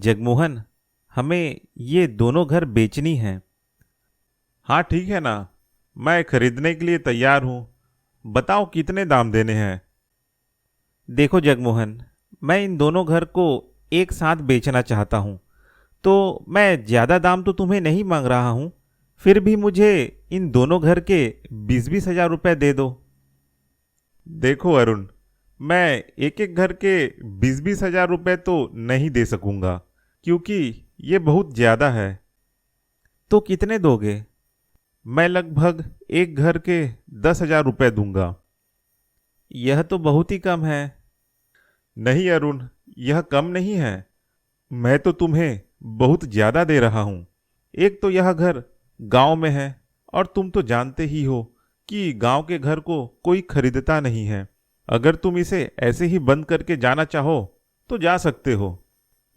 जगमोहन, हमें ये दोनों घर बेचनी हैं। हाँ ठीक है ना, मैं खरीदने के लिए तैयार हूँ। बताओ कितने दाम देने हैं। देखो जगमोहन, मैं इन दोनों घर को एक साथ बेचना चाहता हूँ, तो मैं ज़्यादा दाम तो तुम्हें नहीं मांग रहा हूँ। फिर भी मुझे इन दोनों घर के 20-20 हज़ार रुपये दे दो। देखो अरुण, मैं एक एक घर के 20-20 हज़ार रुपये तो नहीं दे सकूंगा, क्योंकि ये बहुत ज़्यादा है। तो कितने दोगे? मैं लगभग एक घर के 10 हज़ार रुपये दूंगा। यह तो बहुत ही कम है। नहीं अरुण, यह कम नहीं है। मैं तो तुम्हें बहुत ज़्यादा दे रहा हूँ। एक तो यह घर गांव में है, और तुम तो जानते ही हो कि गांव के घर को कोई खरीदता नहीं है। अगर तुम इसे ऐसे ही बंद करके जाना चाहो तो जा सकते हो।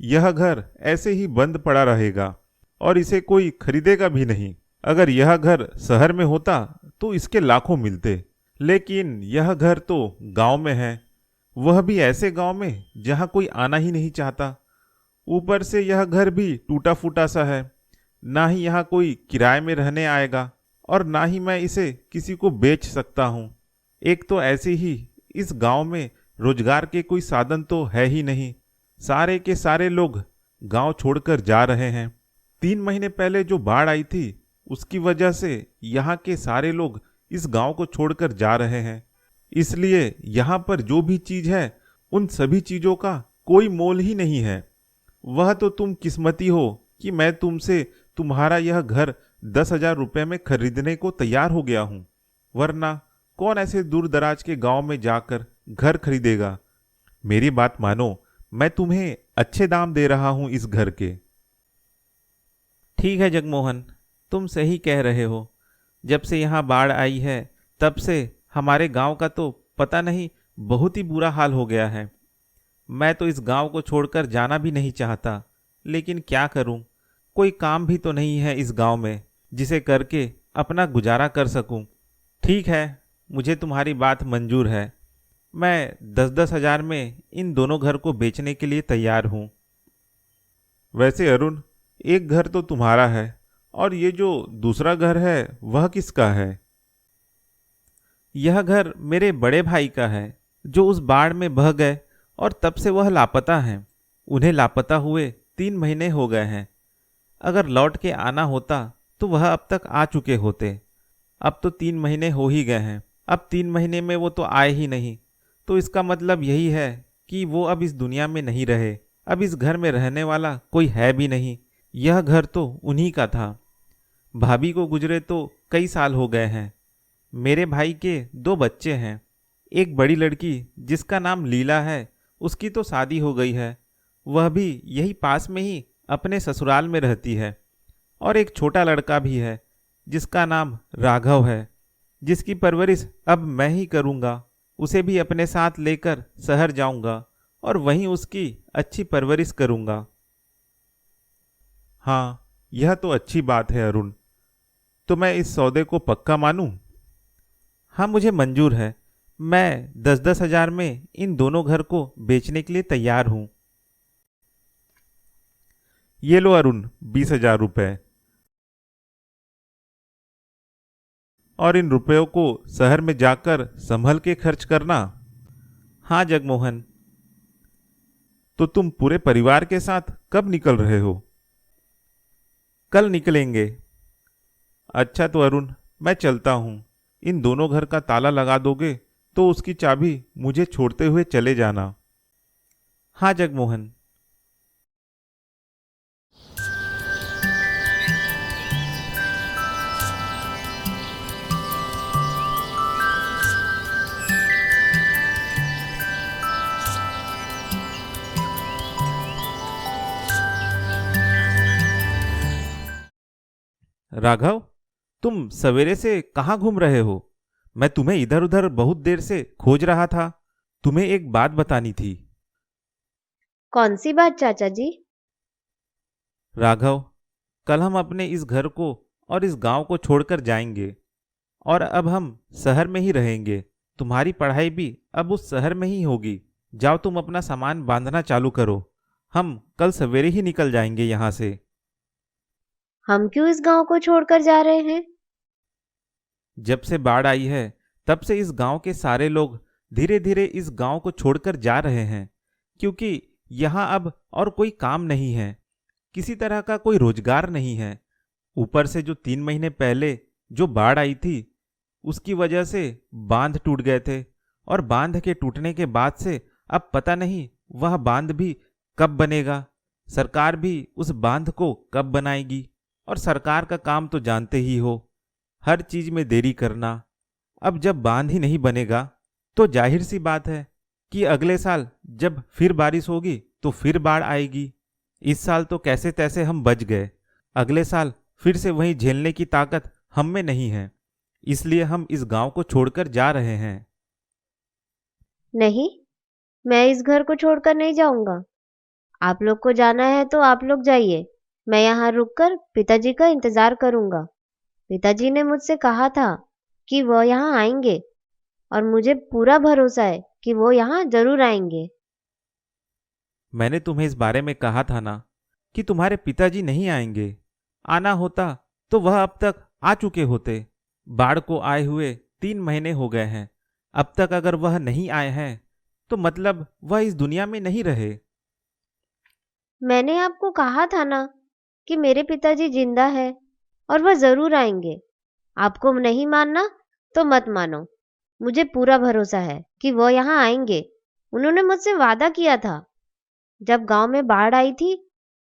यह घर ऐसे ही बंद पड़ा रहेगा और इसे कोई खरीदेगा भी नहीं। अगर यह घर शहर में होता तो इसके लाखों मिलते, लेकिन यह घर तो गांव में है, वह भी ऐसे गांव में जहां कोई आना ही नहीं चाहता। ऊपर से यह घर भी टूटा फूटा सा है। ना ही यहाँ कोई किराए में रहने आएगा, और ना ही मैं इसे किसी को बेच सकता हूँ। एक तो ऐसे ही इस गांव में रोजगार के कोई साधन तो है ही नहीं। सारे के सारे लोग गांव छोड़कर जा रहे हैं। 3 महीने पहले जो बाढ़ आई थी, उसकी वजह से यहाँ के सारे लोग इस गांव को छोड़कर जा रहे हैं। इसलिए यहाँ पर जो भी चीज है, उन सभी चीजों का कोई मोल ही नहीं है। वह तो तुम किस्मती हो कि मैं तुमसे तुम्हारा यह घर 10 हज़ार रुपये में खरीदने को तैयार हो गया हूँ, वरना कौन ऐसे दूर दराज के गांव में जाकर घर खरीदेगा। मेरी बात मानो, मैं तुम्हें अच्छे दाम दे रहा हूँ इस घर के। ठीक है जगमोहन, तुम सही कह रहे हो। जब से यहाँ बाढ़ आई है, तब से हमारे गांव का तो पता नहीं बहुत ही बुरा हाल हो गया है। मैं तो इस गांव को छोड़कर जाना भी नहीं चाहता, लेकिन क्या करूं? कोई काम भी तो नहीं है इस गांव में जिसे करके अपना गुजारा कर सकूं। ठीक है, मुझे तुम्हारी बात मंजूर है। मैं 10-10 हज़ार में इन दोनों घर को बेचने के लिए तैयार हूं। वैसे अरुण, एक घर तो तुम्हारा है, और ये जो दूसरा घर है वह किसका है? यह घर मेरे बड़े भाई का है, जो उस बाढ़ में बह गए और तब से वह लापता हैं। उन्हें लापता हुए 3 महीने हो गए हैं। अगर लौट के आना होता तो वह अब तक आ चुके होते। अब तो 3 महीने हो ही गए हैं। अब 3 महीने में वो तो आए ही नहीं, तो इसका मतलब यही है कि वो अब इस दुनिया में नहीं रहे। अब इस घर में रहने वाला कोई है भी नहीं। यह घर तो उन्हीं का था। भाभी को गुजरे तो कई साल हो गए हैं। मेरे भाई के 2 बच्चे हैं। एक बड़ी लड़की जिसका नाम लीला है, उसकी तो शादी हो गई है। वह भी यही पास में ही अपने ससुराल में रहती है। और एक छोटा लड़का भी है जिसका नाम राघव है, जिसकी परवरिश अब मैं ही करूँगा। उसे भी अपने साथ लेकर शहर जाऊँगा और वहीं उसकी अच्छी परवरिश करूँगा। हाँ, यह तो अच्छी बात है अरुण। तो मैं इस सौदे को पक्का मानूं? हाँ, मुझे मंजूर है। मैं 10-10 हज़ार में इन दोनों घर को बेचने के लिए तैयार हूँ। ये लो अरुण, 20 हज़ार रुपये। और इन रुपयों को शहर में जाकर संभल के खर्च करना। हाँ जगमोहन। तो तुम पूरे परिवार के साथ कब निकल रहे हो? कल निकलेंगे। अच्छा तो अरुण, मैं चलता हूँ। इन दोनों घर का ताला लगा दोगे तो उसकी चाबी मुझे छोड़ते हुए चले जाना। हाँ जगमोहन। राघव, तुम सवेरे से कहाँ घूम रहे हो? मैं तुम्हें इधर उधर बहुत देर से खोज रहा था। तुम्हें एक बात बतानी थी। कौन सी बात चाचा जी? राघव, कल हम अपने इस घर को और इस गांव को छोड़कर जाएंगे, और अब हम शहर में ही रहेंगे। तुम्हारी पढ़ाई भी अब उस शहर में ही होगी। जाओ, तुम अपना सामान बांधना चालू करो हम कल सवेरे ही निकल जाएंगे यहाँ से। हम क्यों इस गांव को छोड़कर जा रहे हैं? जब से बाढ़ आई है तब से इस गांव के सारे लोग धीरे धीरे इस गांव को छोड़कर जा रहे हैं, क्योंकि यहाँ अब और कोई काम नहीं है, किसी तरह का कोई रोजगार नहीं है। ऊपर से जो 3 महीने पहले जो बाढ़ आई थी उसकी वजह से बांध टूट गए थे, और बांध के टूटने के बाद से अब पता नहीं वह बांध भी कब बनेगा, सरकार भी उस बांध को कब बनाएगी। और सरकार का काम तो जानते ही हो, हर चीज में देरी करना। अब जब बांध ही नहीं बनेगा तो जाहिर सी बात है कि अगले साल जब फिर बारिश होगी तो फिर बाढ़ आएगी। इस साल तो कैसे तैसे हम बच गए, अगले साल फिर से वही झेलने की ताकत हम में नहीं है, इसलिए हम इस गांव को छोड़कर जा रहे हैं। नहीं, मैं इस घर को छोड़कर नहीं जाऊंगा। आप लोग को जाना है तो आप लोग जाइए, मैं यहाँ रुककर पिताजी का इंतजार करूंगा। पिताजी ने मुझसे कहा था कि वह यहाँ आएंगे, और मुझे पूरा भरोसा है कि वो यहाँ जरूर आएंगे। मैंने तुम्हें इस बारे में कहा था ना कि तुम्हारे पिताजी नहीं आएंगे। आना होता तो वह अब तक आ चुके होते। बाढ़ को आए हुए 3 महीने हो गए हैं, अब तक अगर वह नहीं आए हैं तो मतलब वह इस दुनिया में नहीं रहे। मैंने आपको कहा था ना कि मेरे पिताजी जिंदा है और वह जरूर आएंगे। आपको नहीं मानना तो मत मानो, मुझे पूरा भरोसा है कि वो यहाँ आएंगे। उन्होंने मुझसे वादा किया था। जब गांव में बाढ़ आई थी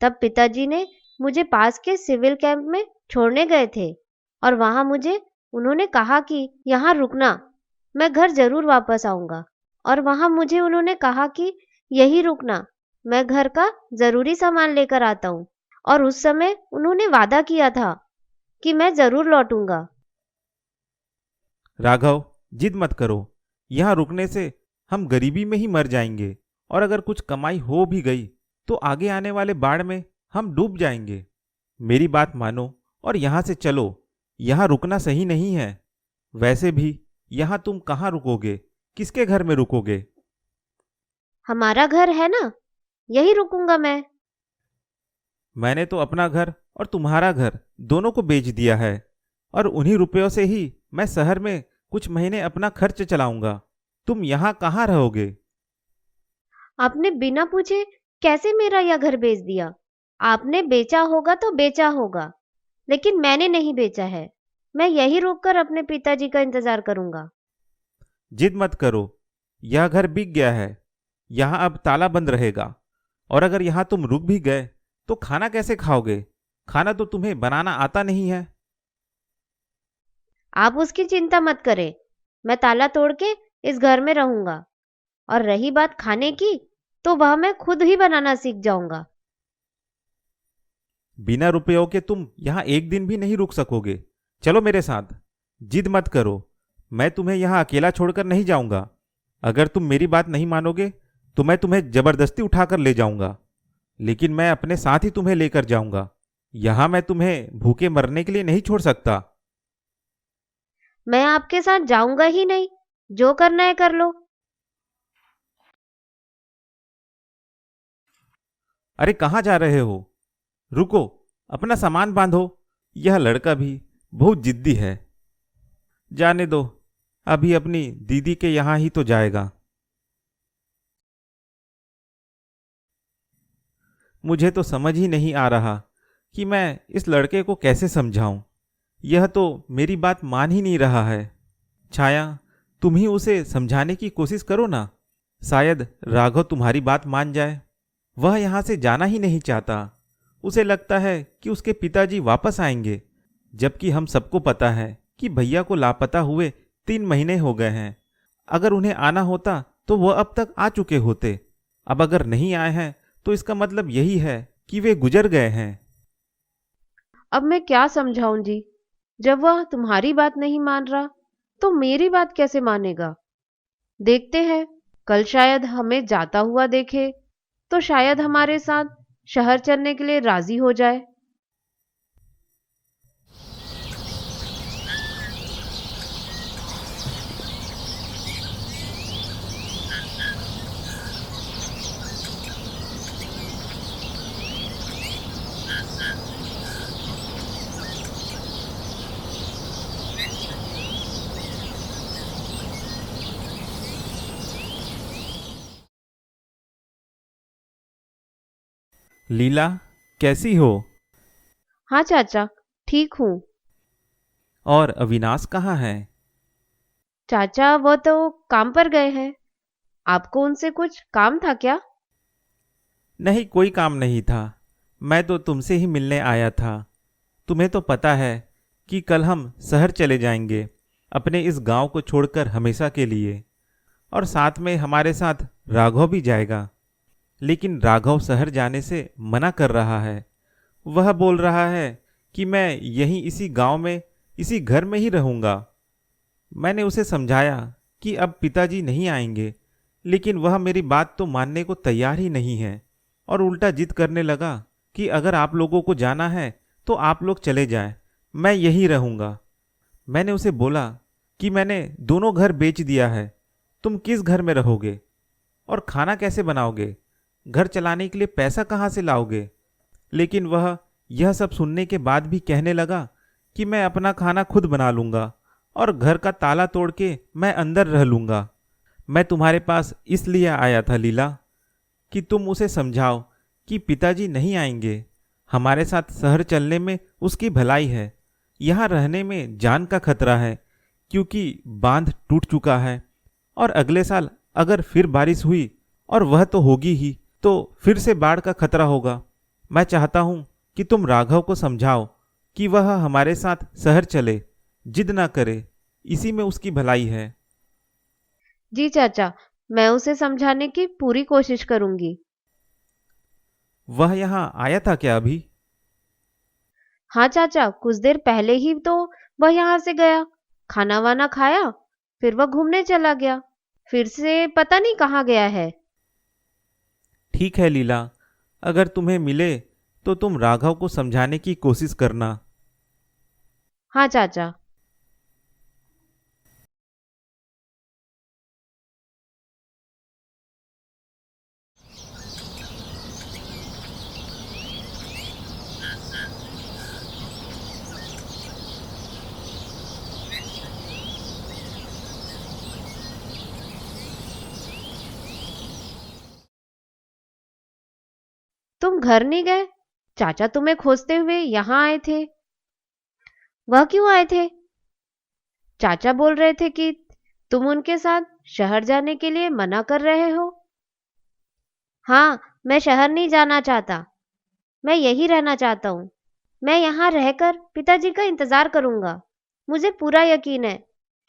तब पिताजी ने मुझे पास के सिविल कैंप में छोड़ने गए थे, और वहां मुझे उन्होंने कहा कि यहाँ रुकना, मैं घर जरूर वापस आऊंगा। और वहां मुझे उन्होंने कहा कि यही रुकना, मैं घर का जरूरी सामान लेकर आता हूँ। और उस समय उन्होंने वादा किया था कि मैं जरूर लौटूंगा। राघव, जिद मत करो, यहाँ रुकने से हम गरीबी में ही मर जाएंगे, और अगर कुछ कमाई हो भी गई तो आगे आने वाले बाढ़ में हम डूब जाएंगे। मेरी बात मानो और यहाँ से चलो, यहाँ रुकना सही नहीं है। वैसे भी यहाँ तुम कहाँ रुकोगे, किसके घर में रुकोगे? हमारा घर है ना, यही रुकूंगा मैं। मैंने तो अपना घर और तुम्हारा घर दोनों को बेच दिया है, और उन्हीं रुपयों से ही मैं शहर में कुछ महीने अपना खर्च चलाऊंगा। तुम यहाँ कहाँ रहोगे? आपने बिना पूछे कैसे मेरा यह घर बेच दिया? आपने बेचा होगा तो बेचा होगा, लेकिन मैंने नहीं बेचा है। मैं यही रुककर अपने पिताजी का इंतजार करूंगा। जिद मत करो, यह घर बिक गया है, यहाँ अब ताला बंद रहेगा। और अगर यहाँ तुम रुक भी गए तो खाना कैसे खाओगे? खाना तो तुम्हें बनाना आता नहीं है। आप उसकी चिंता मत करें, मैं ताला तोड़ के इस घर में रहूंगा। और रही बात खाने की, तो वह मैं खुद ही बनाना सीख जाऊंगा। बिना रुपयों के तुम यहाँ एक दिन भी नहीं रुक सकोगे। चलो मेरे साथ, जिद मत करो, मैं तुम्हें यहाँ अकेला छोड़कर नहीं जाऊंगा। अगर तुम मेरी बात नहीं मानोगे तो मैं तुम्हें जबरदस्ती उठाकर ले जाऊंगा, लेकिन मैं अपने साथ ही तुम्हें लेकर जाऊंगा। यहाँ मैं तुम्हें भूखे मरने के लिए नहीं छोड़ सकता। मैं आपके साथ जाऊंगा ही नहीं, जो करना है कर लो। अरे कहाँ जा रहे हो? रुको, अपना सामान बांधो। यह लड़का भी बहुत जिद्दी है। जाने दो, अभी अपनी दीदी के यहाँ ही तो जाएगा। मुझे तो समझ ही नहीं आ रहा कि मैं इस लड़के को कैसे समझाऊं। यह तो मेरी बात मान ही नहीं रहा है। छाया, तुम ही उसे समझाने की कोशिश करो ना, शायद राघव तुम्हारी बात मान जाए। वह यहाँ से जाना ही नहीं चाहता। उसे लगता है कि उसके पिताजी वापस आएंगे, जबकि हम सबको पता है कि भैया को लापता हुए 3 महीने हो गए हैं। अगर उन्हें आना होता तो वह अब तक आ चुके होते। अब अगर नहीं आए हैं तो इसका मतलब यही है कि वे गुजर गए हैं। अब मैं क्या समझाऊं जी? जब वह तुम्हारी बात नहीं मान रहा तो मेरी बात कैसे मानेगा? देखते हैं, कल शायद हमें जाता हुआ देखे तो शायद हमारे साथ शहर चलने के लिए राजी हो जाए। लीला, कैसी हो? हाँ चाचा, ठीक हूँ। और अविनाश कहाँ है? चाचा वो तो काम पर गए हैं। आपको उनसे कुछ काम था क्या? नहीं, कोई काम नहीं था। मैं तो तुमसे ही मिलने आया था। तुम्हें तो पता है कि कल हम शहर चले जाएंगे, अपने इस गांव को छोड़कर हमेशा के लिए। और साथ में हमारे साथ राघव भी जाएगा। लेकिन राघव शहर जाने से मना कर रहा है। वह बोल रहा है कि मैं यहीं इसी गांव में, इसी घर में ही रहूंगा। मैंने उसे समझाया कि अब पिताजी नहीं आएंगे, लेकिन वह मेरी बात तो मानने को तैयार ही नहीं है और उल्टा जिद करने लगा कि अगर आप लोगों को जाना है तो आप लोग चले जाएं, मैं यहीं रहूंगा। मैंने उसे बोला कि मैंने दोनों घर बेच दिया है, तुम किस घर में रहोगे और खाना कैसे बनाओगे, घर चलाने के लिए पैसा कहाँ से लाओगे। लेकिन वह यह सब सुनने के बाद भी कहने लगा कि मैं अपना खाना खुद बना लूंगा और घर का ताला तोड़ के मैं अंदर रह लूंगा। मैं तुम्हारे पास इसलिए आया था लीला कि तुम उसे समझाओ कि पिताजी नहीं आएंगे। हमारे साथ शहर चलने में उसकी भलाई है, यहाँ रहने में जान का खतरा है, क्योंकि बांध टूट चुका है और अगले साल अगर फिर बारिश हुई, और वह तो होगी ही, तो फिर से बाढ़ का खतरा होगा। मैं चाहता हूँ कि तुम राघव को समझाओ कि वह हमारे साथ शहर चले, जिद ना करे, इसी में उसकी भलाई है। जी चाचा, मैं उसे समझाने की पूरी कोशिश करूंगी। वह यहाँ आया था क्या अभी? हाँ चाचा, कुछ देर पहले ही तो वह यहाँ से गया, खाना वाना खाया, फिर वह घूमने चला गया, फिर से पता नहीं कहाँ गया है। ठीक है लीला, अगर तुम्हें मिले तो तुम राघव को समझाने की कोशिश करना। हाँ चाचा। तुम घर नहीं गए? चाचा तुम्हें खोजते हुए यहाँ आए थे। वह क्यों आए थे? चाचा बोल रहे थे कि तुम उनके साथ शहर जाने के लिए मना कर रहे हो। हाँ, मैं शहर नहीं जाना चाहता, मैं यही रहना चाहता हूँ। मैं यहाँ रहकर पिताजी का इंतजार करूंगा। मुझे पूरा यकीन है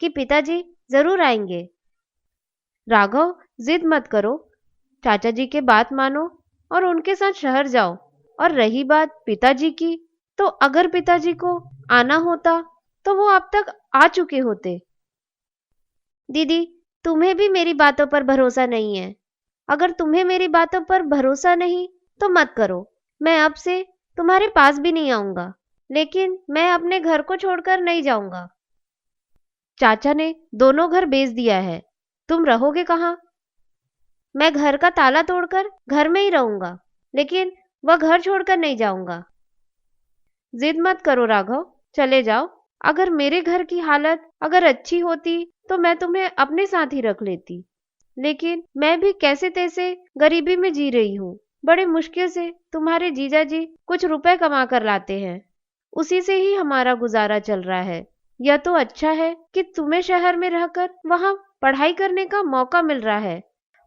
कि पिताजी जरूर आएंगे। राघव, जिद मत करो, चाचा जी के बात मानो और उनके साथ शहर जाओ। और रही बात पिताजी की, तो अगर पिताजी को आना होता तो वो अब तक आ चुके होते। दीदी, तुम्हें भी मेरी बातों पर भरोसा नहीं है। अगर तुम्हें मेरी बातों पर भरोसा नहीं तो मत करो। मैं अब से तुम्हारे पास भी नहीं आऊंगा, लेकिन मैं अपने घर को छोड़कर नहीं जाऊंगा। चाचा ने दोनों घर बेच दिया है, तुम रहोगे कहाँ? मैं घर का ताला तोड़कर घर में ही रहूंगा, लेकिन वह घर छोड़कर नहीं जाऊंगा। जिद मत करो राघव, चले जाओ। अगर मेरे घर की हालत अगर अच्छी होती तो मैं तुम्हें अपने साथ ही रख लेती, लेकिन मैं भी कैसे तैसे गरीबी में जी रही हूँ। बड़े मुश्किल से तुम्हारे जीजा जी कुछ रुपए कमा कर लाते हैं, उसी से ही हमारा गुजारा चल रहा है। यह तो अच्छा है कि तुम्हें शहर में रहकर वहां पढ़ाई करने का मौका मिल रहा है।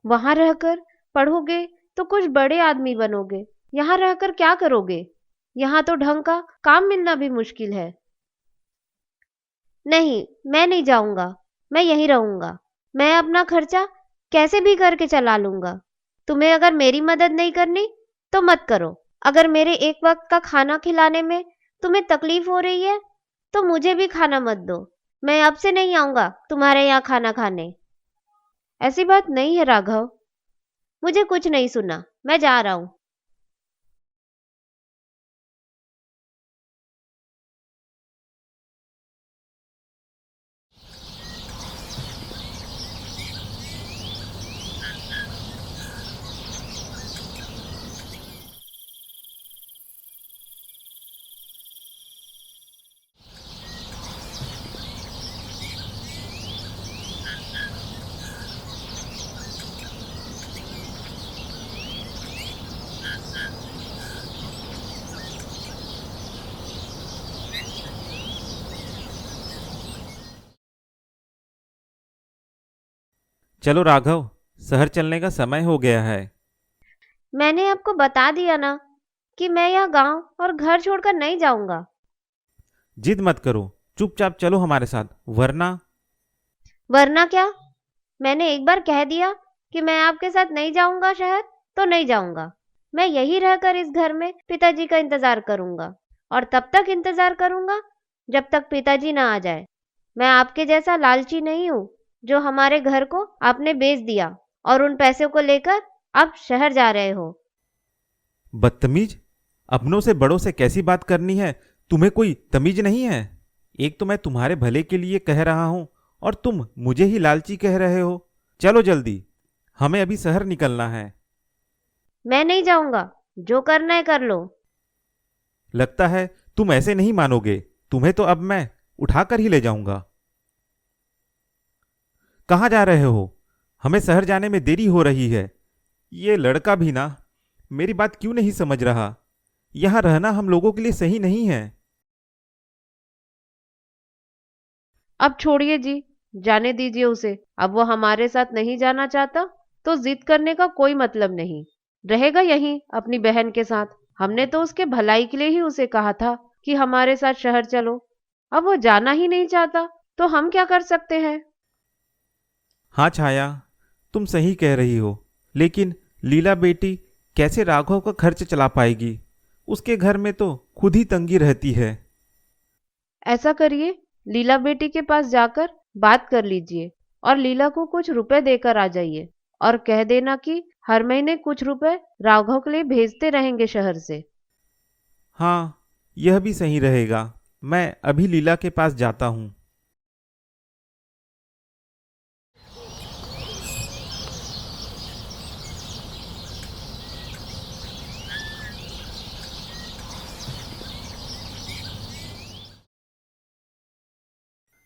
वहां रहकर पढ़ोगे तो कुछ बड़े आदमी बनोगे। यहाँ रहकर क्या करोगे? यहाँ तो ढंग का काम मिलना भी मुश्किल है। नहीं, मैं नहीं जाऊंगा, मैं यहीं रहूंगा। मैं अपना खर्चा कैसे भी करके चला लूंगा। तुम्हें अगर मेरी मदद नहीं करनी तो मत करो। अगर मेरे एक वक्त का खाना खिलाने में तुम्हें तकलीफ हो रही है तो मुझे भी खाना मत दो। मैं अब से नहीं आऊंगा तुम्हारे यहाँ खाना खाने। ऐसी बात नहीं है राघव, मुझे कुछ नहीं सुना, मैं जा रहा हूं। चलो राघव, शहर चलने का समय हो गया है। मैंने आपको बता दिया ना कि मैं यह गांव और घर छोड़कर नहीं जाऊंगा। जिद मत करो, चुपचाप चलो हमारे साथ, वरना। वरना क्या? मैंने एक बार कह दिया कि मैं आपके साथ नहीं जाऊंगा शहर, तो नहीं जाऊंगा। मैं यही रहकर इस घर में पिताजी का इंतजार करूंगा, और तब तक इंतजार करूंगा जब तक पिताजी ना आ जाए। मैं आपके जैसा लालची नहीं हूँ जो हमारे घर को आपने बेच दिया और उन पैसों को लेकर आप शहर जा रहे हो। बदतमीज, अपनों से बड़ों से कैसी बात करनी है? तुम्हें कोई तमीज नहीं है? एक तो मैं तुम्हारे भले के लिए कह रहा हूं और तुम मुझे ही लालची कह रहे हो। चलो जल्दी, हमें अभी शहर निकलना है। मैं नहीं जाऊंगा, जो करना है कर लो। लगता है तुम ऐसे नहीं मानोगे। तुम्हें तो अब मैं उठाकर ही ले जाऊंगा। कहाँ जा रहे हो? हमें शहर जाने में देरी हो रही है। ये लड़का भी ना मेरी बात क्यों नहीं समझ रहा। यहां रहना हम लोगों के लिए सही नहीं है। अब छोड़िए जी, जाने दीजिए उसे। अब वो हमारे साथ नहीं जाना चाहता तो जिद करने का कोई मतलब नहीं। रहेगा यहीं अपनी बहन के साथ। हमने तो उसके भलाई के लिए ही उसे कहा था कि हमारे साथ शहर चलो। अब वो जाना ही नहीं चाहता तो हम क्या कर सकते हैं। हाँ छाया, तुम सही कह रही हो, लेकिन लीला बेटी कैसे राघव का खर्च चला पाएगी? उसके घर में तो खुद ही तंगी रहती है। ऐसा करिए, लीला बेटी के पास जाकर बात कर लीजिए और लीला को कुछ रुपए देकर आ जाइए और कह देना कि हर महीने कुछ रुपए राघव के लिए भेजते रहेंगे शहर से। हाँ, यह भी सही रहेगा। मैं अभी लीला के पास जाता हूँ।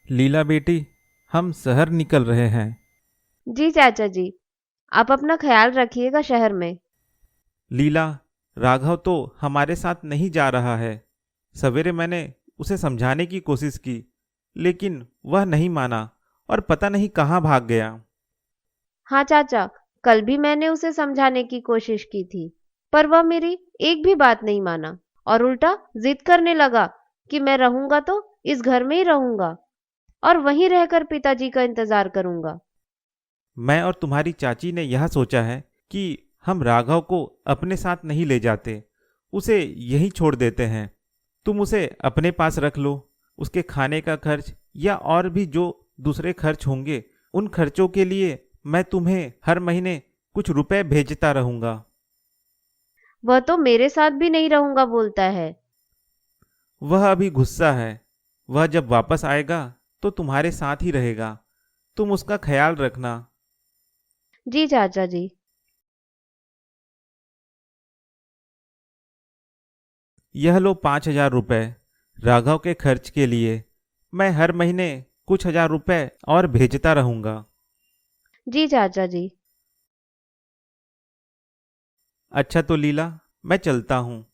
लीला बेटी, हम शहर निकल रहे हैं। जी चाचा जी, आप अपना ख्याल रखिएगा शहर में। लीला, राघव तो हमारे साथ नहीं जा रहा है। सवेरे मैंने उसे समझाने की कोशिश की, लेकिन वह नहीं माना और पता नहीं कहाँ भाग गया। हाँ चाचा, कल भी मैंने उसे समझाने की कोशिश की थी, पर वह मेरी एक भी बात नहीं माना और उल्टा जिद करने लगा कि मैं रहूंगा तो इस घर में ही रहूंगा और वहीं रहकर पिताजी का इंतजार करूंगा। मैं और तुम्हारी चाची ने यह सोचा है कि हम राघव को अपने साथ नहीं ले जाते, उसे यहीं छोड़ देते हैं। तुम उसे अपने पास रख लो। उसके खाने का खर्च या और भी जो दूसरे खर्च होंगे, उन खर्चों के लिए मैं तुम्हें हर महीने कुछ रुपए भेजता रहूंगा। वह तो मेरे साथ भी नहीं रहूंगा बोलता है। वह अभी गुस्सा है। वह जब वापस आएगा तो तुम्हारे साथ ही रहेगा। तुम उसका ख्याल रखना। जी चाचा जी। यह लो 5,000 रुपए राघव के खर्च के लिए। मैं हर महीने कुछ हजार रुपए और भेजता रहूंगा। जी चाचा जी। अच्छा तो लीला, मैं चलता हूँ।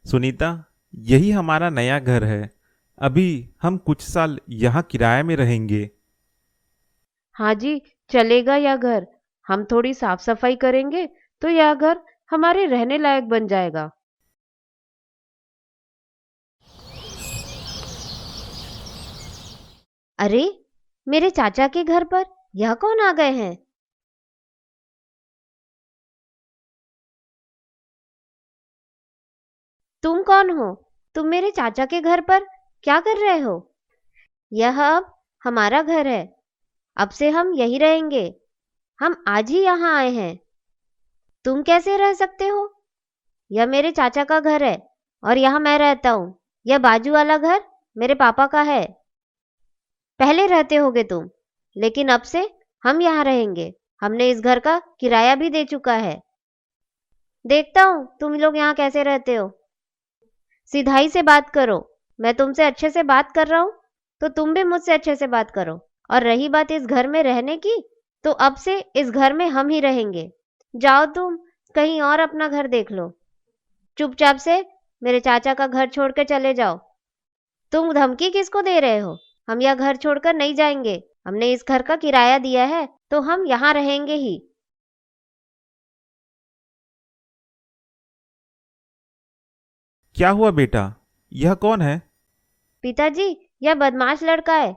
सुनीता, यही हमारा नया घर है। अभी हम कुछ साल यहाँ किराए में रहेंगे। हाँ जी, चलेगा यह घर। हम थोड़ी साफ सफाई करेंगे तो यह घर हमारे रहने लायक बन जाएगा। अरे, मेरे चाचा के घर पर यह कौन आ गए हैं? तुम कौन हो? तुम मेरे चाचा के घर पर क्या कर रहे हो? यह अब हमारा घर है। अब से हम यही रहेंगे। हम आज ही यहाँ आए हैं। तुम कैसे रह सकते हो? यह मेरे चाचा का घर है और यहाँ मैं रहता हूँ। यह बाजू वाला घर मेरे पापा का है। पहले रहते होगे तुम, लेकिन अब से हम यहाँ रहेंगे। हमने इस घर का किराया भी दे चुका है। देखता हूँ तुम लोग यहाँ कैसे रहते हो। सिधाई से बात करो। मैं तुमसे अच्छे से बात कर रहा हूँ तो तुम भी मुझसे अच्छे से बात करो। और रही बात इस घर में रहने की, तो अब से इस घर में हम ही रहेंगे। जाओ तुम कहीं और अपना घर देख लो। चुपचाप से मेरे चाचा का घर छोड़ के चले जाओ। तुम धमकी किसको दे रहे हो? हम यह घर छोड़कर नहीं जाएंगे। हमने इस घर का किराया दिया है तो हम यहाँ रहेंगे ही। क्या हुआ बेटा, यह कौन है? पिताजी, यह बदमाश लड़का है।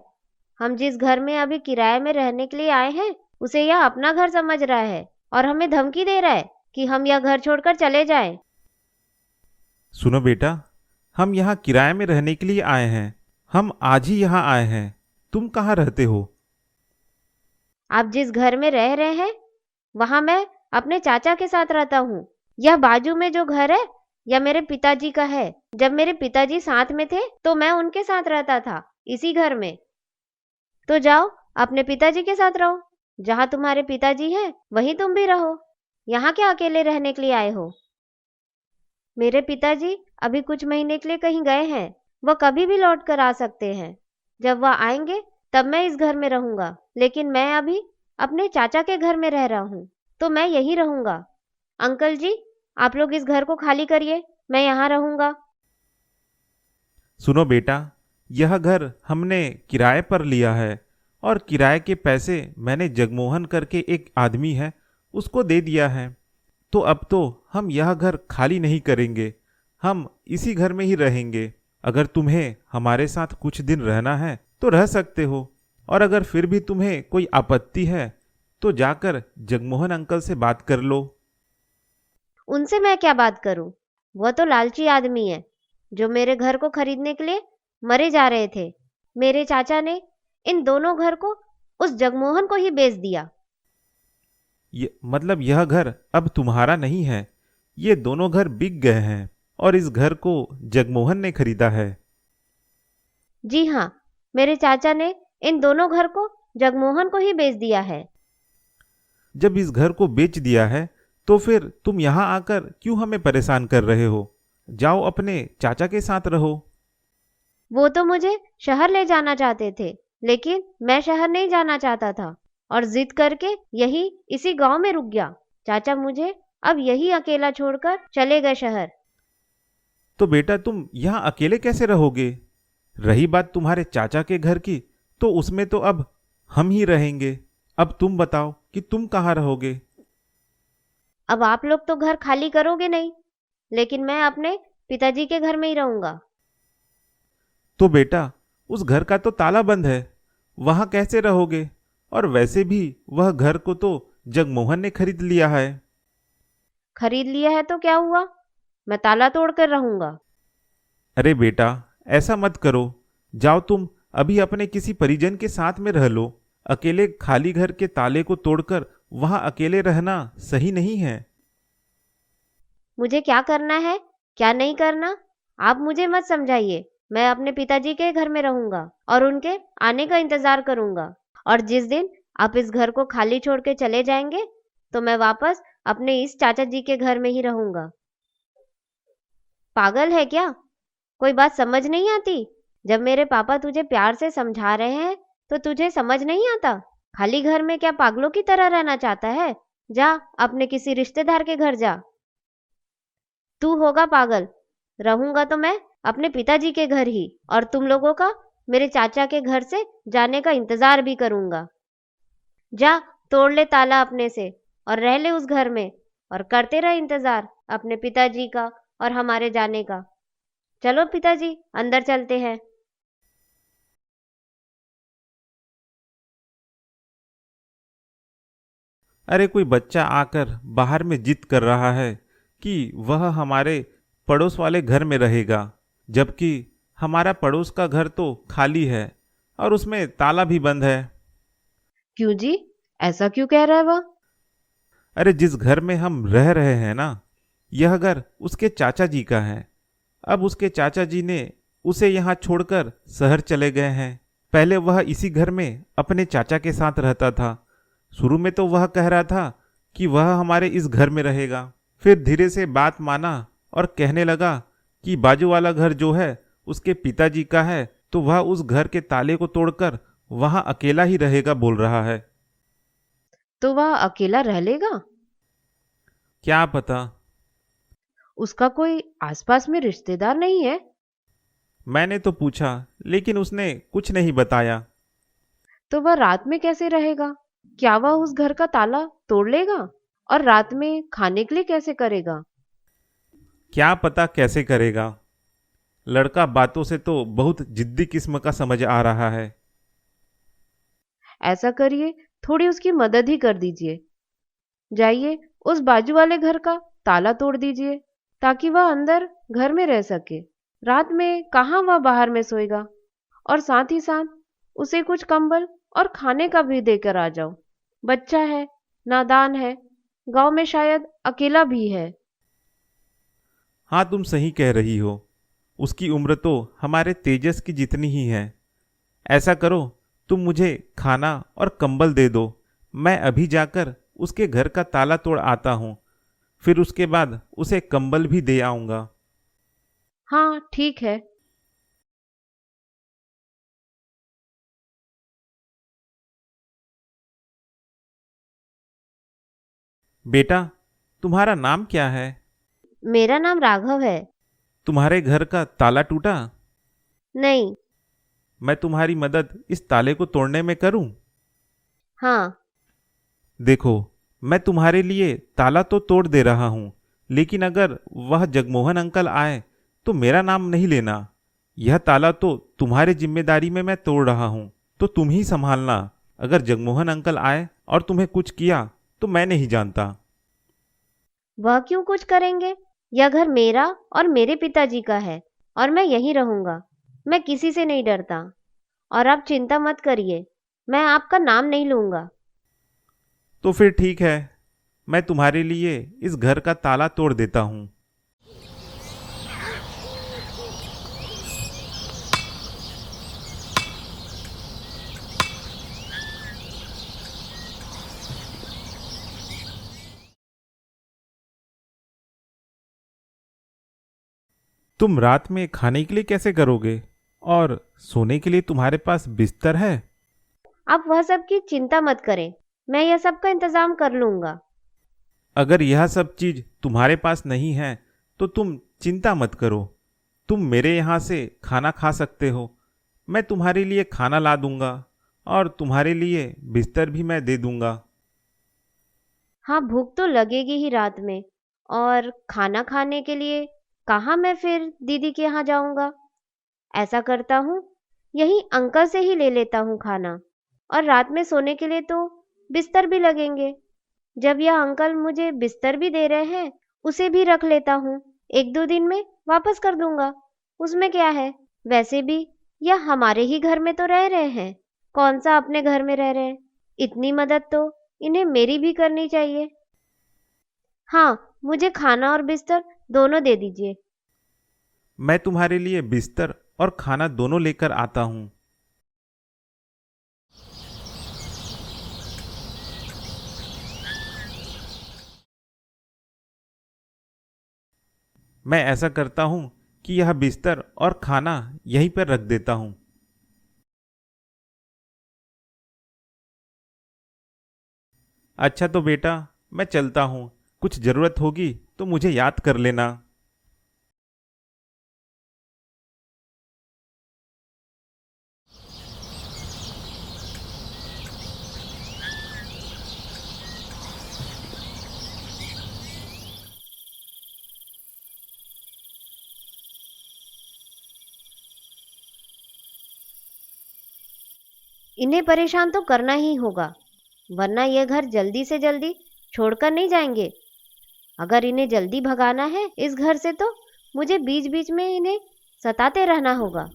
हम जिस घर में अभी किराए में रहने के लिए आए हैं, उसे यह अपना घर समझ रहा है और हमें धमकी दे रहा है कि हम यह घर छोड़कर चले जाएं। सुनो बेटा, हम यहाँ किराए में रहने के लिए आए हैं। हम आज ही यहाँ आए हैं। तुम कहाँ रहते हो? आप जिस घर में रह रहे हैं वहां मैं अपने चाचा के साथ रहता हूँ। यह बाजू में जो घर है यह मेरे पिताजी का है। जब मेरे पिताजी साथ में थे तो मैं उनके साथ रहता था इसी घर में। तो जाओ अपने पिताजी के साथ रहो। जहां तुम्हारे पिताजी हैं वहीं तुम भी रहो। यहाँ क्या अकेले रहने के लिए आए हो? मेरे पिताजी अभी कुछ महीने के लिए कहीं गए हैं। वह कभी भी लौट कर आ सकते हैं। जब वह आएंगे तब मैं इस घर में रहूंगा, लेकिन मैं अभी अपने चाचा के घर में रह रहा हूँ तो मैं यहीं रहूंगा। अंकल जी, आप लोग इस घर को खाली करिए, मैं यहाँ रहूंगा। सुनो बेटा, यह घर हमने किराए पर लिया है और किराए के पैसे मैंने जगमोहन करके एक आदमी है उसको दे दिया है। तो अब तो हम यह घर खाली नहीं करेंगे, हम इसी घर में ही रहेंगे। अगर तुम्हें हमारे साथ कुछ दिन रहना है तो रह सकते हो, और अगर फिर भी तुम्हें कोई आपत्ति है तो जाकर जगमोहन अंकल से बात कर लो। उनसे मैं क्या बात करूं? वह तो लालची आदमी है जो मेरे घर को खरीदने के लिए मरे जा रहे थे। मेरे चाचा ने इन दोनों घर को उस जगमोहन को ही बेच दिया। मतलब यह घर अब तुम्हारा नहीं है, ये दोनों घर बिक गए हैं और इस घर को जगमोहन ने खरीदा है। जी हाँ, मेरे चाचा ने इन दोनों घर को जगमोहन को ही बेच दिया है। जब इस घर को बेच दिया है तो फिर तुम यहाँ आकर क्यों हमें परेशान कर रहे हो? जाओ अपने चाचा के साथ रहो। वो तो मुझे शहर ले जाना चाहते थे, लेकिन मैं शहर नहीं जाना चाहता था और जिद करके यही इसी गांव में रुक गया। चाचा मुझे अब यही अकेला छोड़कर चले गए शहर। तो बेटा तुम यहाँ अकेले कैसे रहोगे? रही बात तुम्हारे चाचा के घर की, तो उसमें तो अब हम ही रहेंगे। अब तुम बताओ कि तुम कहाँ रहोगे? अब आप लोग तो घर खाली करोगे नहीं, लेकिन मैं अपने पिताजी के घर में ही रहूंगा। तो बेटा उस घर का तो ताला बंद है, वहां कैसे रहोगे? और वैसे भी वह घर को तो जगमोहन ने खरीद लिया है। खरीद लिया है तो क्या हुआ? मैं ताला तोड़ कर रहूंगा। अरे बेटा ऐसा मत करो। जाओ तुम अभी अपने किसी परिजन के साथ में रह लो। अकेले खाली घर के ताले को तोड़कर वहां अकेले रहना सही नहीं है। मुझे क्या करना है क्या नहीं करना आप मुझे मत समझाइए। मैं अपने पिताजी के घर में रहूंगा और उनके आने का इंतजार करूंगा। और जिस दिन आप इस घर को खाली छोड़ के चले जाएंगे तो मैं वापस अपने इस चाचा जी के घर में ही रहूंगा। पागल है क्या? कोई बात समझ नहीं आती? जब मेरे पापा तुझे प्यार से समझा रहे हैं तो तुझे समझ नहीं आता? खाली घर में क्या पागलों की तरह रहना चाहता है? जा अपने किसी रिश्तेदार के घर जा। तू होगा पागल। रहूंगा तो मैं अपने पिताजी के घर ही, और तुम लोगों का मेरे चाचा के घर से जाने का इंतजार भी करूंगा। जा तोड़ ले ताला अपने से और रह ले उस घर में, और करते रहे इंतजार अपने पिताजी का और हमारे जाने का। चलो पिताजी, अंदर चलते हैं। अरे कोई बच्चा आकर बाहर में जिद कर रहा है कि वह हमारे पड़ोस वाले घर में रहेगा, जबकि हमारा पड़ोस का घर तो खाली है और उसमें ताला भी बंद है। क्यों जी, ऐसा क्यों कह रहा है वह? अरे जिस घर में हम रह रहे हैं ना, यह घर उसके चाचा जी का है। अब उसके चाचा जी ने उसे यहाँ छोड़कर शहर चले गए हैं। पहले वह इसी घर में अपने चाचा के साथ रहता था, शुरू में तो वह कह रहा था कि वह हमारे इस घर में रहेगा, फिर धीरे से बात माना और कहने लगा कि बाजू वाला घर जो है उसके पिताजी का है, तो वह उस घर के ताले को तोड़कर वहां अकेला ही रहेगा बोल रहा है। तो वह अकेला रह लेगा? क्या पता। उसका कोई आसपास में रिश्तेदार नहीं है? मैंने तो पूछा लेकिन उसने कुछ नहीं बताया। तो वह रात में कैसे रहेगा? क्या वह उस घर का ताला तोड़ लेगा? और रात में खाने के लिए कैसे करेगा? क्या पता कैसे करेगा। लड़का बातों से तो बहुत जिद्दी किस्म का समझ आ रहा है। ऐसा करिए, थोड़ी उसकी मदद ही कर दीजिए। जाइए, उस बाजू वाले घर का ताला तोड़ दीजिए ताकि वह अंदर घर में रह सके। रात में कहाँ वह बाहर में सोएगा? और साथ ही साथ उसे कुछ कंबल और खाने का भी देकर आ जाओ। बच्चा है, नादान है, गांव में शायद अकेला भी है। हाँ, तुम सही कह रही हो। उसकी उम्र तो हमारे तेजस की जितनी ही है। ऐसा करो, तुम मुझे खाना और कंबल दे दो। मैं अभी जाकर उसके घर का ताला तोड़ आता हूँ, फिर उसके बाद उसे कंबल भी दे आऊंगा। हाँ, ठीक है। बेटा, तुम्हारा नाम क्या है? मेरा नाम राघव है। तुम्हारे घर का ताला टूटा? नहीं। मैं तुम्हारी मदद इस ताले को तोड़ने में करूं? हाँ। देखो, मैं तुम्हारे लिए ताला तो तोड़ दे रहा हूं, लेकिन अगर वह जगमोहन अंकल आए तो मेरा नाम नहीं लेना। यह ताला तो तुम्हारी जिम्मेदारी में मैं तोड़ रहा हूं, तो तुम ही संभालना। अगर जगमोहन अंकल आए और तुम्हें कुछ किया तो मैं नहीं जानता। वह क्यों कुछ करेंगे? यह घर मेरा और मेरे पिताजी का है और मैं यहीं रहूंगा। मैं किसी से नहीं डरता। और आप चिंता मत करिए, मैं आपका नाम नहीं लूंगा। तो फिर ठीक है, मैं तुम्हारे लिए इस घर का ताला तोड़ देता हूं। तुम रात में खाने के लिए कैसे करोगे? और सोने के लिए तुम्हारे पास बिस्तर है? आप वह सब की चिंता मत करें, मैं यह सब का इंतजाम कर लूंगा। अगर यह सब चीज तुम्हारे पास नहीं है तो तुम चिंता मत करो। तुम मेरे यहाँ से खाना खा सकते हो। मैं तुम्हारे लिए खाना ला दूंगा और तुम्हारे लिए बिस्तर भी मैं दे दूंगा। हाँ, भूख तो लगेगी ही रात में। और खाना खाने के लिए कहाँ मैं फिर दीदी के यहाँ जाऊंगा? ऐसा करता हूँ, यहीं अंकल से ही ले लेता हूँ खाना। और रात में सोने के लिए तो बिस्तर भी लगेंगे। जब यह अंकल मुझे बिस्तर भी दे रहे हैं, उसे भी रख लेता हूँ। एक दो दिन में वापस कर दूंगा, उसमें क्या है? वैसे भी यह हमारे ही घर में तो रह रहे हैं, कौन सा अपने घर में रह रहे हैं। इतनी मदद तो इन्हें मेरी भी करनी चाहिए। हाँ, मुझे खाना और बिस्तर दोनों दे दीजिए। मैं तुम्हारे लिए बिस्तर और खाना दोनों लेकर आता हूँ। मैं ऐसा करता हूँ कि यह बिस्तर और खाना यहीं पर रख देता हूँ। अच्छा तो बेटा, मैं चलता हूँ। कुछ ज़रूरत होगी तो मुझे याद कर लेना। इन्हें परेशान तो करना ही होगा, वरना यह घर जल्दी से जल्दी छोड़कर नहीं जाएंगे। अगर इन्हें जल्दी भगाना है इस घर से तो मुझे बीच बीच में इन्हें सताते रहना होगा।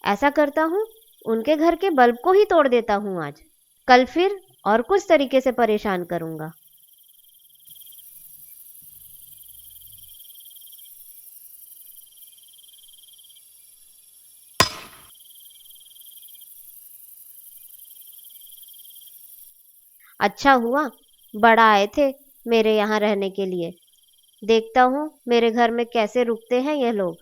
ऐसा करता हूँ, उनके घर के बल्ब को ही तोड़ देता हूँ आज। कल फिर और कुछ तरीके से परेशान करूंगा। अच्छा हुआ बड़ा आए थे मेरे यहाँ रहने के लिए। देखता हूँ मेरे घर में कैसे रुकते हैं ये लोग।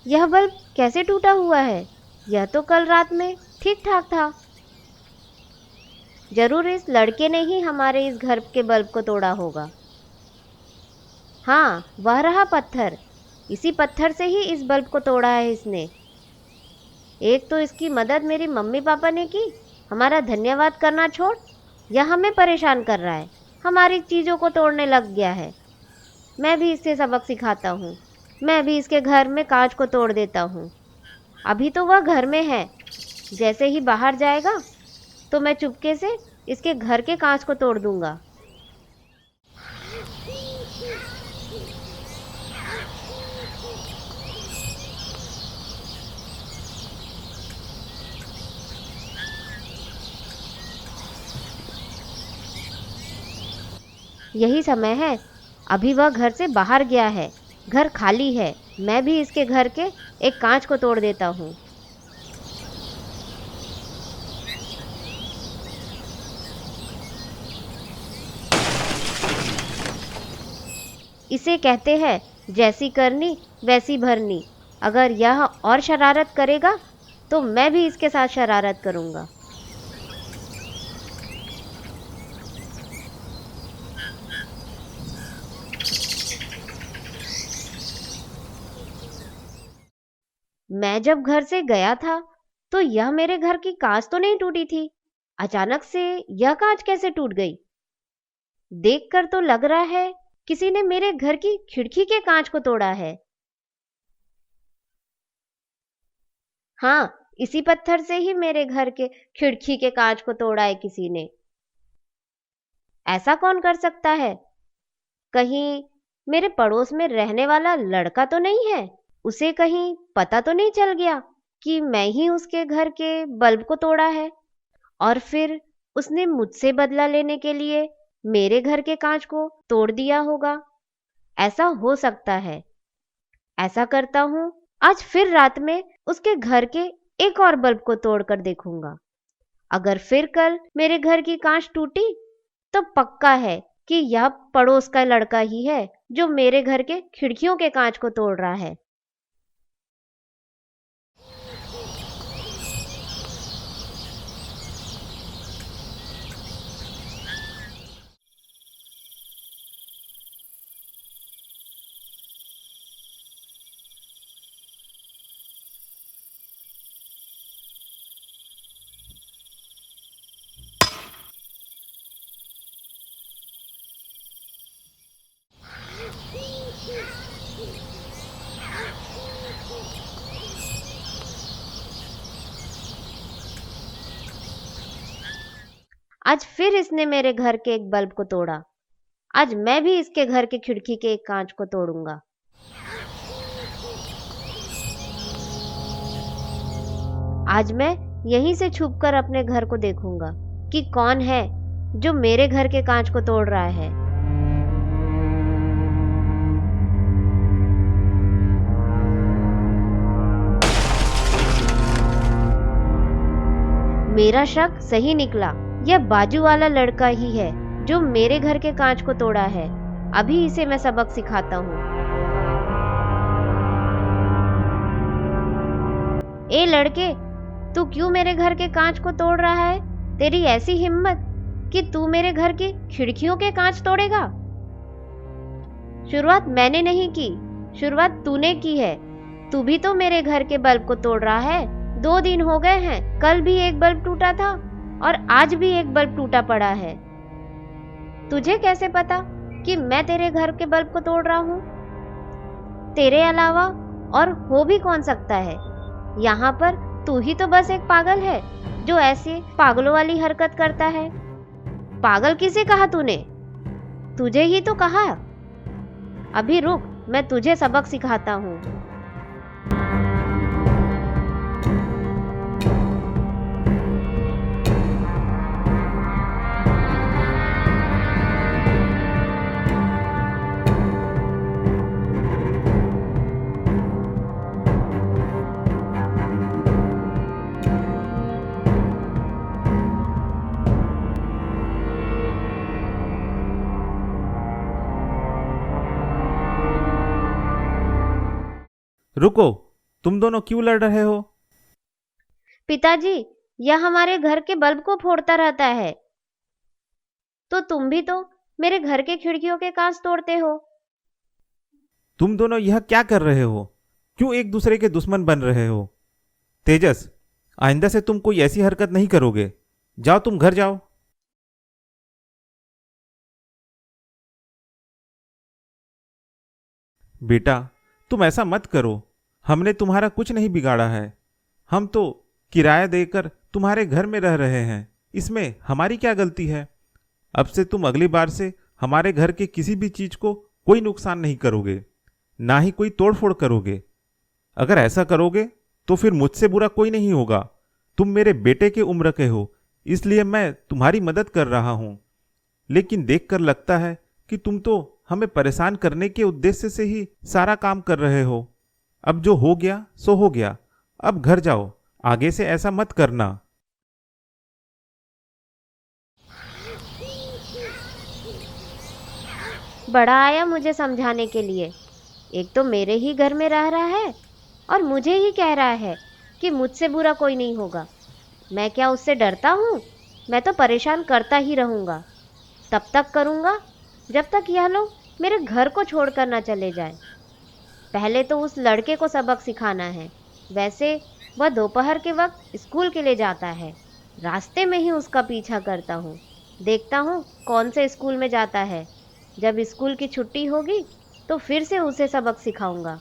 यह बल्ब कैसे टूटा हुआ है? यह तो कल रात में ठीक ठाक था। जरूर इस लड़के ने ही हमारे इस घर के बल्ब को तोड़ा होगा। हाँ, वह रहा पत्थर। इसी पत्थर से ही इस बल्ब को तोड़ा है इसने। एक तो इसकी मदद मेरी मम्मी पापा ने की, हमारा धन्यवाद करना छोड़ यह हमें परेशान कर रहा है, हमारी चीज़ों को तोड़ने लग गया है। मैं भी इससे सबक सिखाता हूँ। मैं भी इसके घर में कांच को तोड़ देता हूँ। अभी तो वह घर में है, जैसे ही बाहर जाएगा तो मैं चुपके से इसके घर के कांच को तोड़ दूंगा। यही समय है, अभी वह घर से बाहर गया है, घर खाली है। मैं भी इसके घर के एक कांच को तोड़ देता हूँ। इसे कहते हैं जैसी करनी वैसी भरनी। अगर यह और शरारत करेगा तो मैं भी इसके साथ शरारत करूँगा। मैं जब घर से गया था तो यह मेरे घर की कांच तो नहीं टूटी थी। अचानक से यह कांच कैसे टूट गई? देखकर तो लग रहा है किसी ने मेरे घर की खिड़की के कांच को तोड़ा है। हाँ, इसी पत्थर से ही मेरे घर के खिड़की के कांच को तोड़ा है किसी ने। ऐसा कौन कर सकता है? कहीं मेरे पड़ोस में रहने वाला लड़का तो नहीं है? उसे कहीं पता तो नहीं चल गया कि मैं ही उसके घर के बल्ब को तोड़ा है और फिर उसने मुझसे बदला लेने के लिए मेरे घर के कांच को तोड़ दिया होगा? ऐसा हो सकता है। ऐसा करता हूँ, आज फिर रात में उसके घर के एक और बल्ब को तोड़कर देखूंगा। अगर फिर कल मेरे घर की कांच टूटी तो पक्का है कि यह पड़ोस का लड़का ही है जो मेरे घर के खिड़कियों के कांच को तोड़ रहा है। आज फिर इसने मेरे घर के एक बल्ब को तोड़ा। आज मैं भी इसके घर के खिड़की के एक कांच को तोड़ूंगा। आज मैं यहीं से छुपकर अपने घर को देखूंगा कि कौन है जो मेरे घर के कांच को तोड़ रहा है। मेरा शक सही निकला। यह बाजू वाला लड़का ही है जो मेरे घर के कांच को तोड़ा है। अभी इसे मैं सबक सिखाता हूँ। ए लड़के, तू क्यों मेरे घर के कांच को तोड़ रहा है? तेरी ऐसी हिम्मत कि तू मेरे घर की खिड़कियों के कांच तोड़ेगा? शुरुआत मैंने नहीं की, शुरुआत तूने की है। तू भी तो मेरे घर के बल्ब को तोड़ रहा है। 2 दिन हो गए हैं, कल भी एक बल्ब टूटा था और आज भी एक बल्ब टूटा पड़ा है। तुझे कैसे पता कि मैं तेरे घर के बल्ब को तोड़ रहा हूँ? तेरे अलावा और हो भी कौन सकता है? यहाँ पर तू ही तो बस एक पागल है जो ऐसे पागलों वाली हरकत करता है। पागल किसे कहा तूने? तुझे ही तो कहा। अभी रुक, मैं तुझे सबक सिखाता हूँ। रुको, तुम दोनों क्यों लड़ रहे हो? पिताजी, यह हमारे घर के बल्ब को फोड़ता रहता है। तो तुम भी तो मेरे घर के खिड़कियों के कांच तोड़ते हो। तुम दोनों यह क्या कर रहे हो? क्यों एक दूसरे के दुश्मन बन रहे हो? तेजस, आइंदा से तुम कोई ऐसी हरकत नहीं करोगे। जाओ, तुम घर जाओ। बेटा, तुम ऐसा मत करो। हमने तुम्हारा कुछ नहीं बिगाड़ा है। हम तो किराया देकर तुम्हारे घर में रह रहे हैं। इसमें हमारी क्या गलती है? अब से तुम अगली बार से हमारे घर के किसी भी चीज को कोई नुकसान नहीं करोगे, ना ही कोई तोड़फोड़ करोगे। अगर ऐसा करोगे तो फिर मुझसे बुरा कोई नहीं होगा। तुम मेरे बेटे के उम्र के हो, इसलिए मैं तुम्हारी मदद कर रहा हूं। लेकिन देखकर लगता है कि तुम तो हमें परेशान करने के उद्देश्य से ही सारा काम कर रहे हो। अब जो हो गया सो हो गया। अब घर जाओ, आगे से ऐसा मत करना। बड़ा आया मुझे समझाने के लिए। एक तो मेरे ही घर में रह रहा है और मुझे ही कह रहा है कि मुझसे बुरा कोई नहीं होगा। मैं क्या उससे डरता हूँ? मैं तो परेशान करता ही रहूँगा। तब तक करूँगा जब तक यह लोग मेरे घर को छोड़कर ना चले जाएं। पहले तो उस लड़के को सबक सिखाना है। वैसे वह दोपहर के वक्त स्कूल के लिए जाता है। रास्ते में ही उसका पीछा करता हूँ। देखता हूँ कौन से स्कूल में जाता है। जब स्कूल की छुट्टी होगी तो फिर से उसे सबक सिखाऊंगा।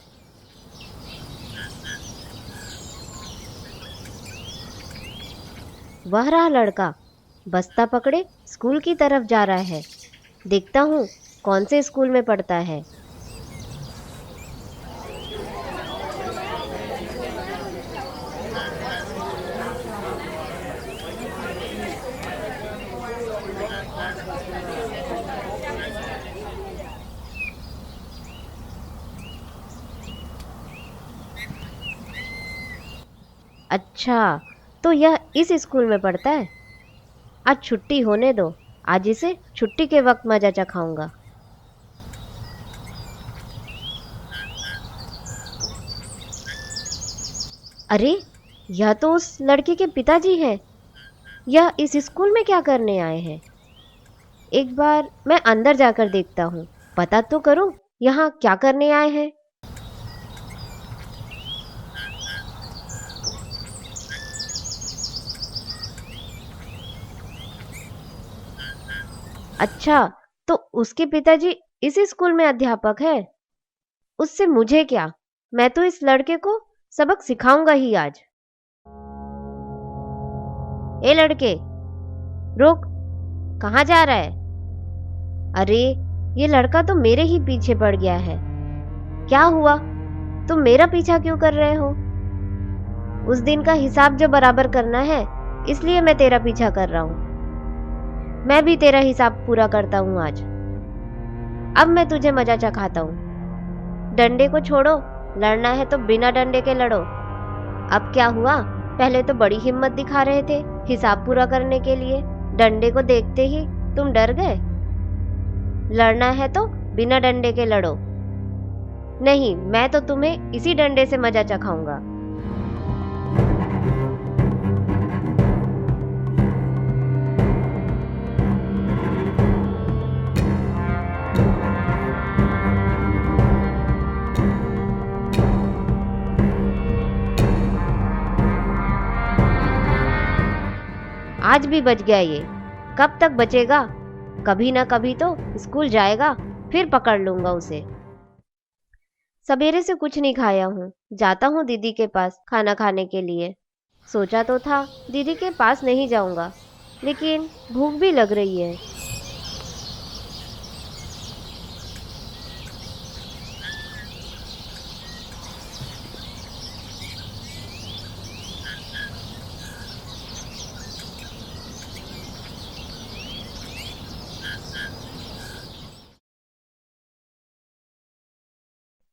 वह रहा लड़का, बस्ता पकड़े स्कूल की तरफ जा रहा है। देखता हूँ कौन से स्कूल में पढ़ता है। अच्छा, तो यह इस स्कूल में पढ़ता है। आज छुट्टी होने दो, आज इसे छुट्टी के वक्त मजा चखाऊंगा। अरे, यह तो उस लड़के के पिताजी हैं। यह इस स्कूल में क्या करने आए हैं? एक बार मैं अंदर जाकर देखता हूँ, पता तो करूँ यहाँ क्या करने आए हैं। अच्छा, तो उसके पिताजी इस स्कूल में अध्यापक है। उससे मुझे क्या, मैं तो इस लड़के को सबक सिखाऊंगा ही आज। ए लड़के, रुक, कहाँ जा रहा है? अरे, ये लड़का तो मेरे ही पीछे पड़ गया है। क्या हुआ? तुम मेरा पीछा क्यों कर रहे हो? उस दिन का हिसाब जो बराबर करना है, इसलिए मैं तेरा पीछा कर रहा हूं। मैं भी तेरा हिसाब पूरा करता हूं आज। अब मैं तुझे मजा चखाता हूं। डंडे को छोड़ो, लड़ना है तो बिना डंडे के लड़ो। अब क्या हुआ? पहले तो बड़ी हिम्मत दिखा रहे थे हिसाब पूरा करने के लिए। डंडे को देखते ही तुम डर गए। लड़ना है तो बिना डंडे के लड़ो। नहीं, मैं तो तुम्हें इसी डंडे से मजा चखाऊंगा। आज भी बच गया ये। कब तक बचेगा? कभी ना कभी तो स्कूल जाएगा, फिर पकड़ लूंगा उसे। सवेरे से कुछ नहीं खाया हूँ। जाता हूँ दीदी के पास खाना खाने के लिए। सोचा तो था दीदी के पास नहीं जाऊंगा, लेकिन भूख भी लग रही है।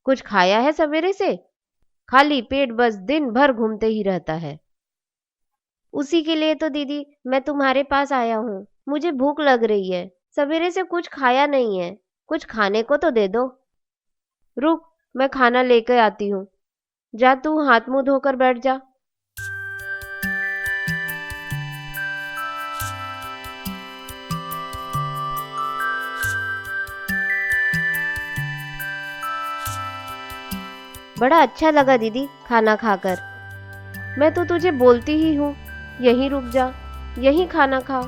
कुछ खाया है सवेरे से? खाली पेट बस दिन भर घूमते ही रहता है। उसी के लिए तो दीदी मैं तुम्हारे पास आया हूँ। मुझे भूख लग रही है। सवेरे से कुछ खाया नहीं है। कुछ खाने को तो दे दो। रुक, मैं खाना लेकर आती हूँ। जा तू हाथ मुंह धोकर बैठ जा। बड़ा अच्छा लगा दीदी खाना खाकर। मैं तो तुझे बोलती ही हूँ, यहीं रुक जा, यहीं खाना खा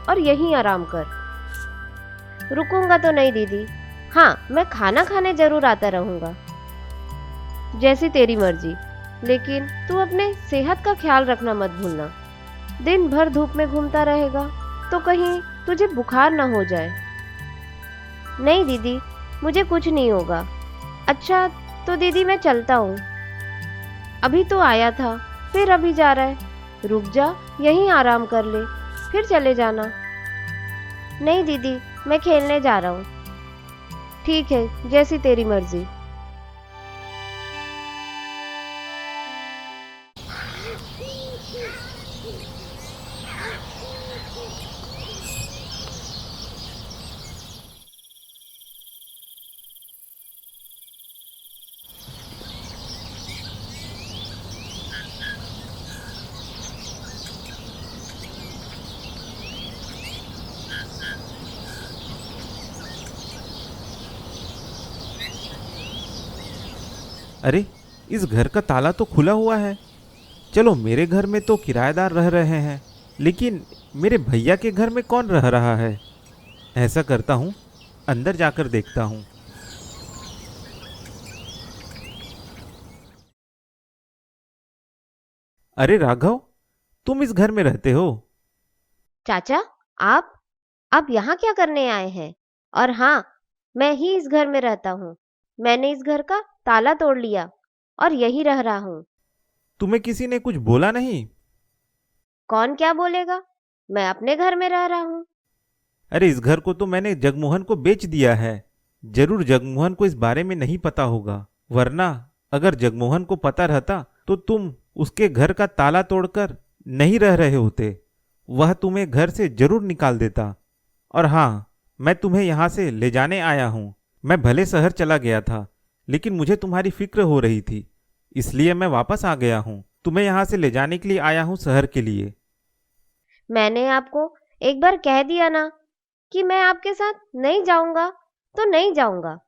और यहीं आराम कर। रुकूंगा तो नहीं दीदी। हाँ, मैं खाना खाने जरूर आता रहूंगा। जैसी तेरी मर्जी, लेकिन तू अपने सेहत का ख्याल रखना मत भूलना। दिन भर धूप में घूमता रहेगा तो कहीं तुझे बुखार ना हो जाए। नहीं दीदी, मुझे कुछ नहीं होगा। अच्छा तो दीदी मैं चलता हूँ। अभी तो आया था, फिर अभी जा रहा है। रुक जा, यहीं आराम कर ले, फिर चले जाना। नहीं दीदी, मैं खेलने जा रहा हूँ। ठीक है, जैसी तेरी मर्जी। अरे, इस घर का ताला तो खुला हुआ है। चलो, मेरे घर में तो किराएदार रह रहे हैं, लेकिन मेरे भैया के घर में कौन रह रहा है? ऐसा करता हूँ, अंदर जाकर देखता हूँ। अरे राघव, तुम इस घर में रहते हो? चाचा, आप यहाँ क्या करने आए हैं? और हाँ, मैं ही इस घर में रहता हूँ। मैंने इस घर का ताला तोड़ लिया और यही रह रहा हूँ। तुम्हें किसी ने कुछ बोला नहीं? कौन क्या बोलेगा? मैं अपने घर में रह रहा हूँ। अरे, इस घर को तो मैंने जगमोहन को बेच दिया है। जरूर जगमोहन को इस बारे में नहीं पता होगा, वरना अगर जगमोहन को पता रहता तो तुम उसके घर का ताला तोड़कर नहीं रह रहे होते। वह तुम्हें घर से जरूर निकाल देता। और हाँ, मैं तुम्हें यहाँ से ले जाने आया हूँ। मैं भले शहर चला गया था, लेकिन मुझे तुम्हारी फिक्र हो रही थी, इसलिए मैं वापस आ गया हूँ। तुम्हें यहाँ से ले जाने के लिए आया हूँ, शहर के लिए। मैंने आपको एक बार कह दिया ना कि मैं आपके साथ नहीं जाऊंगा, तो नहीं जाऊंगा।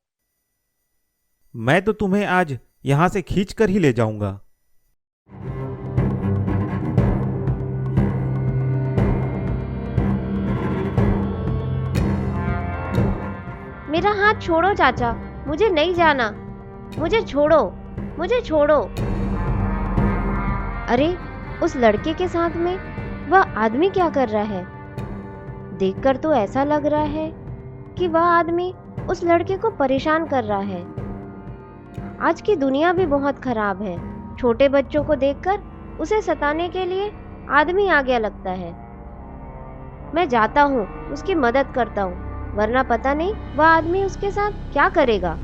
मैं तो तुम्हें आज यहाँ से खींच कर ही ले जाऊंगा। मेरा हाथ छोड़ो चाचा, मुझे नहीं जाना। मुझे छोड़ो, मुझे छोड़ो। अरे, उस लड़के के साथ में वह आदमी क्या कर रहा है? देखकर तो ऐसा लग रहा है कि वह आदमी उस लड़के को परेशान कर रहा है। आज की दुनिया भी बहुत खराब है। छोटे बच्चों को देखकर उसे सताने के लिए आदमी आ गया लगता है। मैं जाता हूँ, उसकी मदद करता हूँ, वरना पता नहीं वह आदमी उसके साथ क्या करेगा।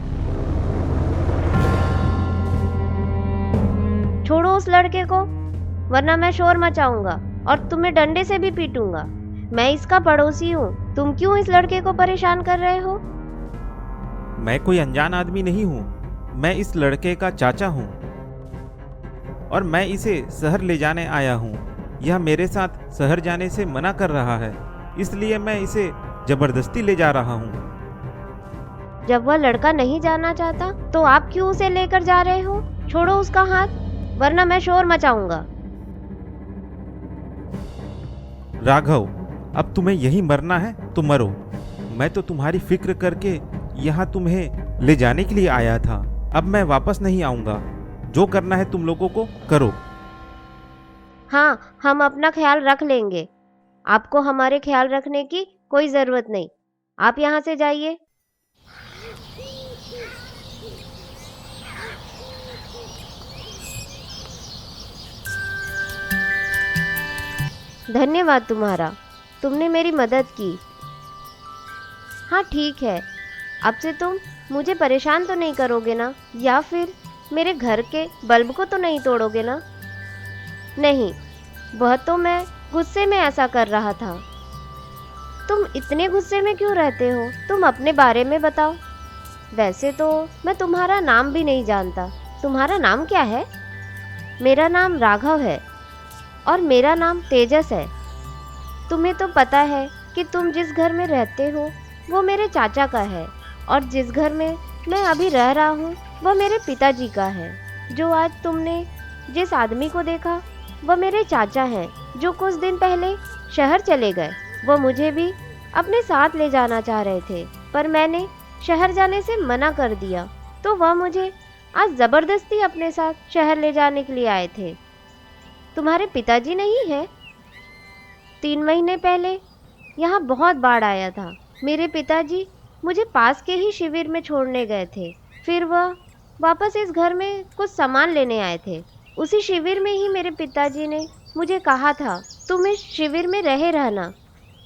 छोड़ो उस लड़के को, वरना मैं शोर मचाऊंगा और तुम्हें डंडे से भी पीटूंगा। मैं इसका पड़ोसी हूँ, तुम क्यों इस लड़के को परेशान कर रहे हो? मैं कोई अनजान आदमी नहीं हूँ। मैं इस लड़के का चाचा हूँ और मैं इसे शहर ले जाने आया हूँ। यह मेरे साथ शहर जाने से मना कर रहा है, इसलिए मैं इसे जबरदस्ती ले जा रहा हूँ। जब वह लड़का नहीं जाना चाहता तो आप क्यों उसे लेकर जा रहे हो? छोड़ो उसका हाथ, वरना मैं शोर मचाऊंगा। राघव, अब तुम्हें यहीं मरना है तो मरो। मैं तो तुम्हारी फिक्र करके यहाँ तुम्हें ले जाने के लिए आया था। अब मैं वापस नहीं आऊंगा। जो करना है तुम लोगों को करो। हाँ, हम अपना ख्याल रख लेंगे। आपको हमारे ख्याल रखने की कोई जरूरत नहीं। आप यहाँ से जाइए। धन्यवाद तुम्हारा, तुमने मेरी मदद की। हाँ ठीक है, अब से तुम मुझे परेशान तो नहीं करोगे ना? या फिर मेरे घर के बल्ब को तो नहीं तोड़ोगे ना? नहीं, वह तो मैं गुस्से में ऐसा कर रहा था। तुम इतने गुस्से में क्यों रहते हो? तुम अपने बारे में बताओ। वैसे तो मैं तुम्हारा नाम भी नहीं जानता। तुम्हारा नाम क्या है? मेरा नाम राघव है और मेरा नाम तेजस है। तुम्हें तो पता है कि तुम जिस घर में रहते हो वो मेरे चाचा का है और जिस घर में मैं अभी रह रहा हूँ वह मेरे पिताजी का है। जो आज तुमने जिस आदमी को देखा वह मेरे चाचा हैं जो कुछ दिन पहले शहर चले गए। वह मुझे भी अपने साथ ले जाना चाह रहे थे पर मैंने शहर जाने से मना कर दिया, तो वह मुझे आज ज़बरदस्ती अपने साथ शहर ले जाने के लिए आए थे। तुम्हारे पिताजी नहीं है? 3 महीने पहले यहाँ बहुत बाढ़ आया था। मेरे पिताजी मुझे पास के ही शिविर में छोड़ने गए थे। फिर वह वापस इस घर में कुछ सामान लेने आए थे। उसी शिविर में ही मेरे पिताजी ने मुझे कहा था तुम इस शिविर में रहे रहना,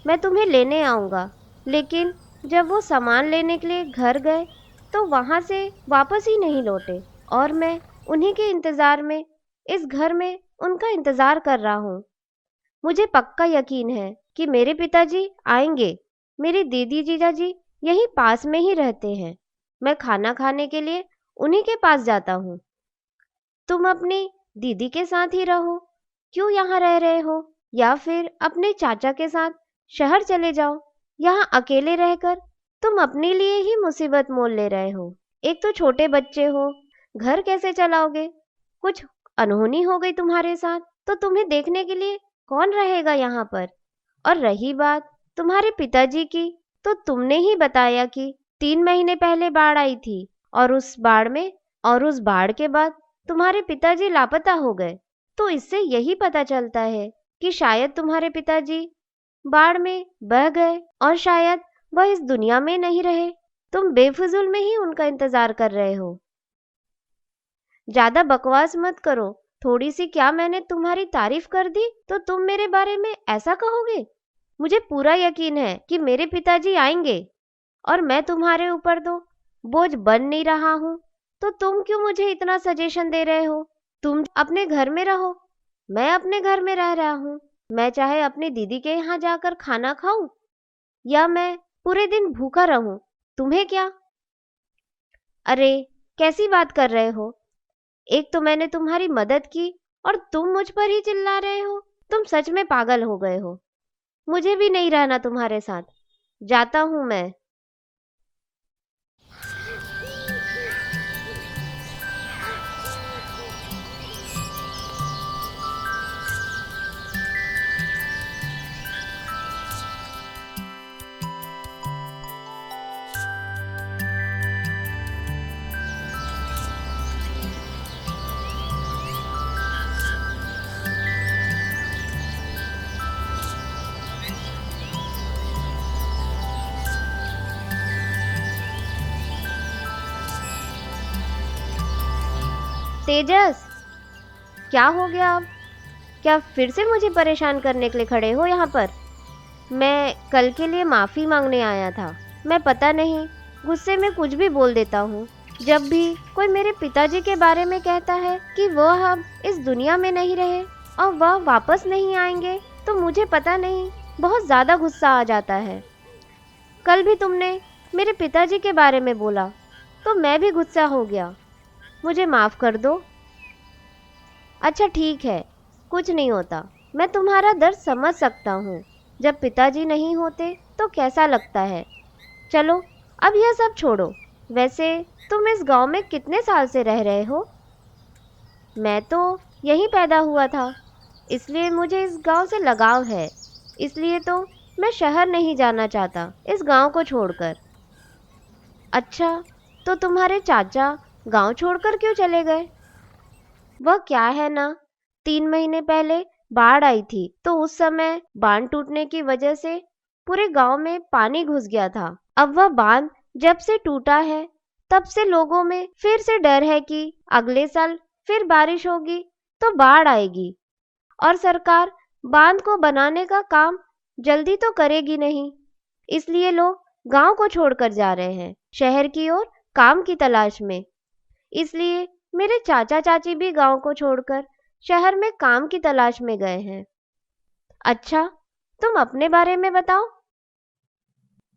मैं तुम्हें लेने आऊँगा। लेकिन जब वो सामान लेने के लिए घर गए तो वहाँ से वापस ही नहीं लौटे और मैं उन्हीं के इंतज़ार में इस घर में उनका इंतज़ार कर रहा हूँ। मुझे पक्का यकीन है कि मेरे पिताजी आएंगे। मेरी दीदी जीजाजी यहीं पास में ही रहते हैं। मैं खाना खाने के लिए उन्हीं के पास जाता हूँ। तुम अपनी दीदी के साथ ही रहो, क्यों यहाँ रह रहे हो? या फिर अपने चाचा के साथ शहर चले जाओ। यहाँ अकेले रहकर तुम अपने लिए ही मुसीबत मोल ले रहे हो। एक तो छोटे बच्चे हो, घर कैसे चलाओगे? कुछ अनहोनी हो गई तुम्हारे साथ तो तुम्हें देखने के लिए कौन रहेगा यहाँ पर? और रही बात तुम्हारे पिताजी की, तो तुमने ही बताया कि 3 महीने पहले बाढ़ आई थी और उस बाढ़ के बाद तुम्हारे पिताजी लापता हो गए। तो इससे यही पता चलता है कि शायद तुम्हारे पिताजी बाढ़ में बह गए और शायद वह इस दुनिया में नहीं रहे। तुम बेफिजूल में ही उनका इंतजार कर रहे हो। ज्यादा बकवास मत करो। थोड़ी सी क्या मैंने तुम्हारी तारीफ कर दी तो तुम मेरे बारे में ऐसा कहोगे? मुझे पूरा यकीन है कि मेरे पिताजी आएंगे और मैं तुम्हारे ऊपर तो बोझ बन नहीं रहा हूँ, तो तुम क्यों मुझे इतना सजेशन दे रहे हो? तुम अपने घर में रहो, मैं अपने घर में रह रहा हूँ। मैं चाहे अपनी दीदी के यहाँ जाकर खाना खाऊं या मैं पूरे दिन भूखा रहूं, तुम्हें क्या? अरे कैसी बात कर रहे हो? एक तो मैंने तुम्हारी मदद की और तुम मुझ पर ही चिल्ला रहे हो। तुम सच में पागल हो गए हो। मुझे भी नहीं रहना तुम्हारे साथ, जाता हूं मैं। तेजस, क्या हो गया अब? क्या फिर से मुझे परेशान करने के लिए खड़े हो यहाँ पर? मैं कल के लिए माफ़ी मांगने आया था। मैं पता नहीं गुस्से में कुछ भी बोल देता हूँ। जब भी कोई मेरे पिताजी के बारे में कहता है कि वह अब इस दुनिया में नहीं रहे और वह वापस नहीं आएंगे तो मुझे पता नहीं बहुत ज़्यादा गुस्सा आ जाता है। कल भी तुमने मेरे पिताजी के बारे में बोला तो मैं भी गुस्सा हो गया। मुझे माफ़ कर दो। अच्छा ठीक है, कुछ नहीं होता। मैं तुम्हारा दर्द समझ सकता हूँ। जब पिताजी नहीं होते तो कैसा लगता है। चलो अब यह सब छोड़ो। वैसे तुम इस गांव में कितने साल से रह रहे हो? मैं तो यहीं पैदा हुआ था, इसलिए मुझे इस गांव से लगाव है। इसलिए तो मैं शहर नहीं जाना चाहता इस गांव को छोड़कर। अच्छा, तो तुम्हारे चाचा गांव छोड़कर क्यों चले गए? वह क्या है ना, 3 महीने पहले बाढ़ आई थी तो उस समय बांध टूटने की वजह से पूरे गांव में पानी घुस गया था। अब वह बांध जब से टूटा है तब से लोगों में फिर से डर है कि अगले साल फिर बारिश होगी तो बाढ़ आएगी और सरकार बांध को बनाने का काम जल्दी तो करेगी नहीं। इसलिए लोग गांव को छोड़कर जा रहे हैं शहर की ओर काम की तलाश में। इसलिए मेरे चाचा चाची भी गांव को छोड़कर शहर में काम की तलाश में गए हैं। अच्छा, तुम अपने बारे में बताओ।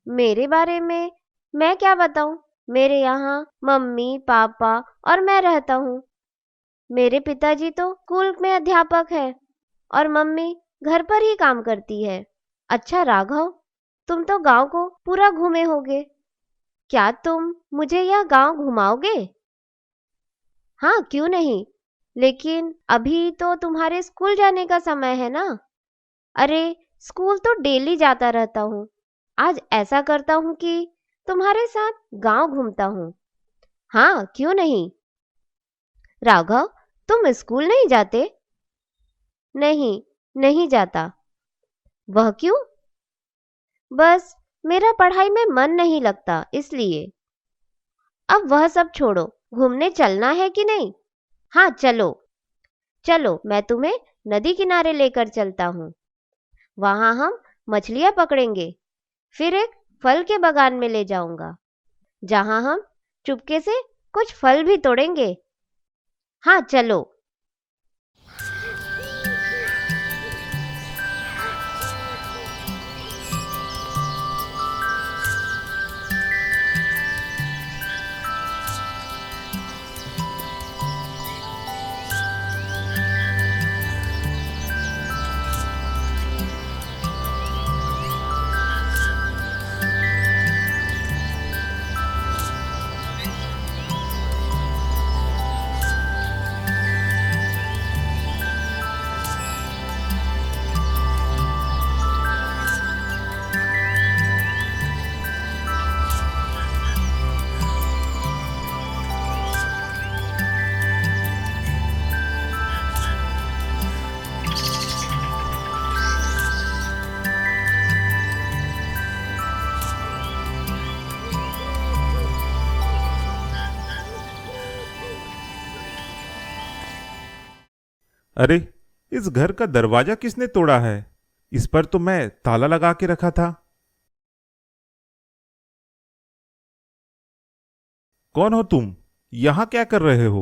मेरे बारे में मैं क्या बताऊं? मेरे यहाँ मम्मी पापा और मैं रहता हूँ। मेरे पिताजी तो स्कूल में अध्यापक है और मम्मी घर पर ही काम करती है। अच्छा राघव, तुम तो गांव को पूरा घूमे होगे। क्या तुम मुझे यह गांव घुमाओगे? हाँ, क्यों नहीं, लेकिन अभी तो तुम्हारे स्कूल जाने का समय है ना। अरे, स्कूल तो डेली जाता रहता हूँ। आज ऐसा करता हूँ कि तुम्हारे साथ गांव घूमता हूँ। हाँ, क्यों नहीं। राघव, तुम स्कूल नहीं जाते? नहीं, नहीं जाता। वह क्यों? बस मेरा पढ़ाई में मन नहीं लगता, इसलिए। अब वह सब छोड़ो, घूमने चलना है कि नहीं? हाँ, चलो चलो, मैं तुम्हें नदी किनारे लेकर चलता हूँ। वहां हम मछलियां पकड़ेंगे। फिर एक फल के बागान में ले जाऊंगा, जहां हम चुपके से कुछ फल भी तोड़ेंगे। हाँ, चलो। अरे, इस घर का दरवाजा किसने तोड़ा है? इस पर तो मैं ताला लगा के रखा था। कौन हो तुम? यहाँ क्या कर रहे हो?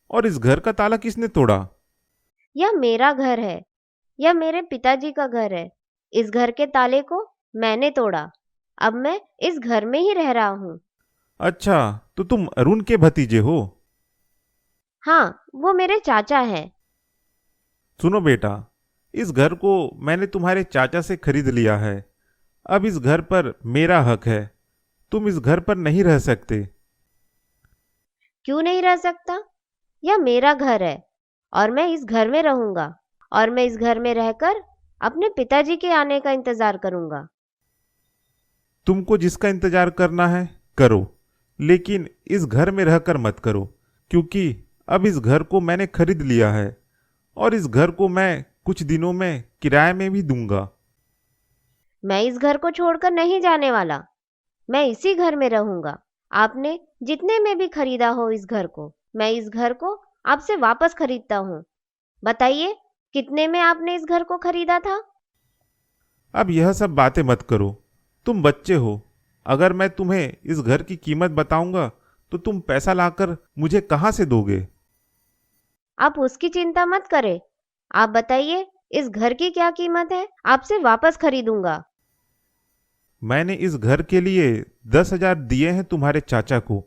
और इस घर का ताला किसने तोड़ा? यह मेरा घर है। यह मेरे पिताजी का घर है। इस घर के ताले को मैंने तोड़ा। अब मैं इस घर में ही रह रहा हूँ। अच्छा, तो तुम अरुण के भतीजे हो? हाँ, वो मेरे चाचा है। सुनो बेटा, इस घर को मैंने तुम्हारे चाचा से खरीद लिया है। अब इस घर पर मेरा हक है। तुम इस घर पर नहीं रह सकते। क्यों नहीं रह सकता? यह मेरा घर है और मैं इस घर में रहूंगा। और मैं इस घर में रहकर अपने पिताजी के आने का इंतजार करूंगा। तुमको जिसका इंतजार करना है करो, लेकिन इस घर में रहकर मत करो, क्योंकि अब इस घर को मैंने खरीद लिया है और इस घर को मैं कुछ दिनों में किराए में भी दूंगा। मैं इस घर को छोड़कर नहीं जाने वाला। मैं इसी घर में रहूंगा। आपने जितने में भी खरीदा हो इस घर को, मैं इस घर को आपसे वापस खरीदता हूँ। बताइए, कितने में आपने इस घर को खरीदा था? अब यह सब बातें मत करो। तुम बच्चे हो। अगर मैं तुम्हें इस घर की कीमत बताऊंगा तो तुम पैसा लाकर मुझे कहाँ से दोगे? आप उसकी चिंता मत करें। आप बताइए, इस घर की क्या कीमत है? आपसे वापस खरीदूंगा। मैंने इस घर के लिए 10,000 दिए हैं तुम्हारे चाचा को।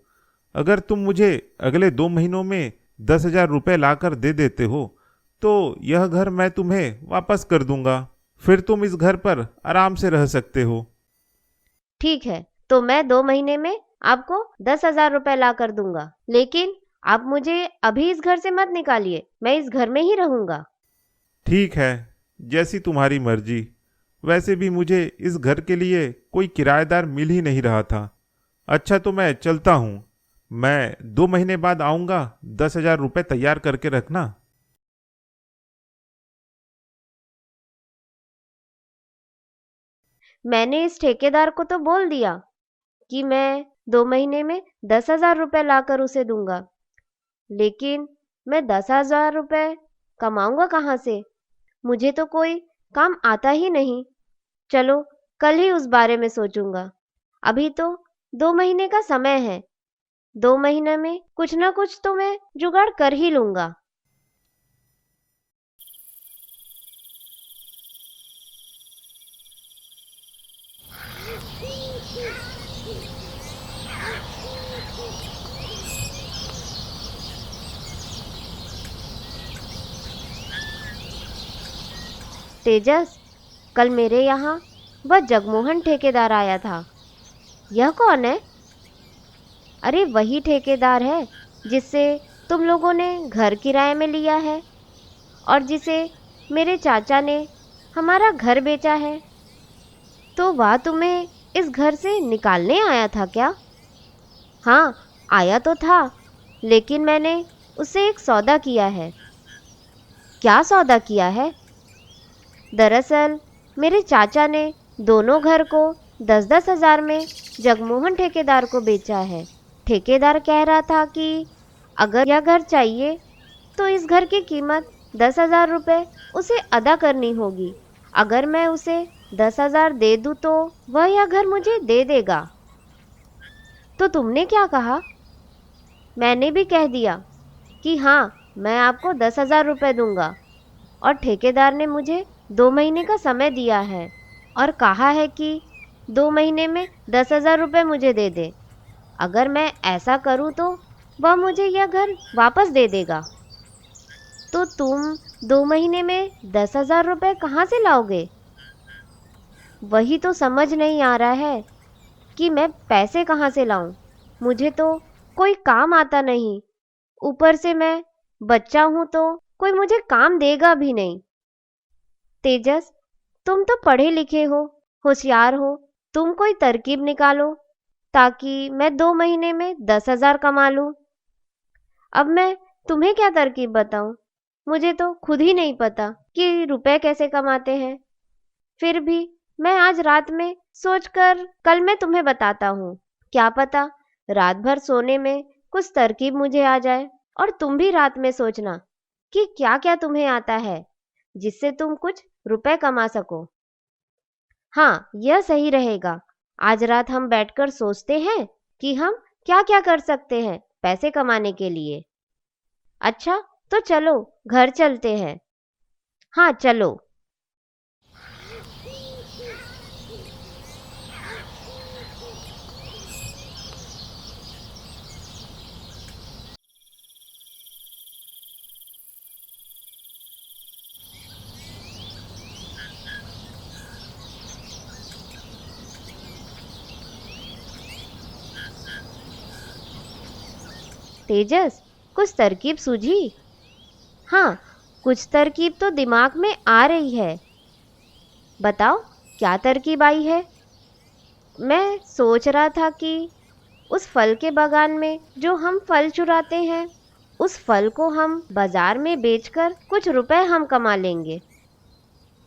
अगर तुम मुझे अगले 2 महीनों में 10,000 रुपये लाकर दे देते हो तो यह घर मैं तुम्हें वापस कर दूंगा। फिर तुम इस घर पर आराम से रह सकते हो। ठीक है, तो मैं 2 महीने में आपको 10,000 रुपए ला कर दूंगा। लेकिन आप मुझे अभी इस घर से मत निकालिए। मैं इस घर में ही रहूंगा। ठीक है, जैसी तुम्हारी मर्जी। वैसे भी मुझे इस घर के लिए कोई किराएदार मिल ही नहीं रहा था। अच्छा, तो मैं चलता हूँ। मैं 2 महीने बाद आऊँगा। 10,000 रुपये तैयार करके रखना। मैंने इस ठेकेदार को तो बोल दिया कि मैं 2 महीने में 10,000 रुपए लाकर उसे दूंगा। लेकिन मैं 10,000 रुपए कमाऊंगा कहाँ से? मुझे तो कोई काम आता ही नहीं। चलो, कल ही उस बारे में सोचूंगा। अभी तो 2 महीने का समय है। 2 महीने में कुछ ना कुछ तो मैं जुगाड़ कर ही लूंगा। तेजस, कल मेरे यहाँ वह जगमोहन ठेकेदार आया था। यह कौन है? अरे वही ठेकेदार है जिससे तुम लोगों ने घर किराए में लिया है और जिसे मेरे चाचा ने हमारा घर बेचा है। तो वह तुम्हें इस घर से निकालने आया था क्या? हाँ, आया तो था, लेकिन मैंने उससे एक सौदा किया है। क्या सौदा किया है? दरअसल मेरे चाचा ने दोनों घर को 10-10 हज़ार में जगमोहन ठेकेदार को बेचा है। ठेकेदार कह रहा था कि अगर यह घर चाहिए तो इस घर की कीमत 10,000 रुपये उसे अदा करनी होगी। अगर मैं उसे 10,000 दे दूँ तो वह यह घर मुझे दे देगा। तो तुमने क्या कहा? मैंने भी कह दिया कि हाँ, मैं आपको 10,000 रुपये दूंगा, और ठेकेदार ने मुझे 2 महीने का समय दिया है और कहा है कि 2 महीने में 10,000 रुपये मुझे दे दे। अगर मैं ऐसा करूं तो वह मुझे यह घर वापस दे देगा। तो तुम 2 महीने में 10,000 रुपये कहाँ से लाओगे? वही तो समझ नहीं आ रहा है कि मैं पैसे कहाँ से लाऊं। मुझे तो कोई काम आता नहीं, ऊपर से मैं बच्चा हूं तो कोई मुझे काम देगा भी नहीं। तेजस, तुम तो पढ़े लिखे हो, होशियार हो, तुम कोई तरकीब निकालो ताकि मैं 2 महीने में 10,000 कमा लूं। अब मैं तुम्हें क्या तरकीब बताऊं? मुझे तो खुद ही नहीं पता कि रुपए कैसे कमाते हैं। फिर भी मैं आज रात में सोचकर कल मैं तुम्हें बताता हूँ। क्या पता रात भर सोने में कुछ तरकीब मुझे आ जाए और तुम भी रात में सोचना कि क्या क्या तुम्हें आता है जिससे तुम कुछ रुपए कमा सको। हाँ, यह सही रहेगा। आज रात हम बैठकर सोचते हैं कि हम क्या क्या कर सकते हैं पैसे कमाने के लिए। अच्छा, तो चलो घर चलते हैं। हाँ, चलो। तेजस, कुछ तरकीब सूझी? हाँ, कुछ तरकीब तो दिमाग में आ रही है। बताओ, क्या तरकीब आई है? मैं सोच रहा था कि उस फल के बागान में जो हम फल चुराते हैं, उस फल को हम बाजार में बेचकर कुछ रुपए हम कमा लेंगे।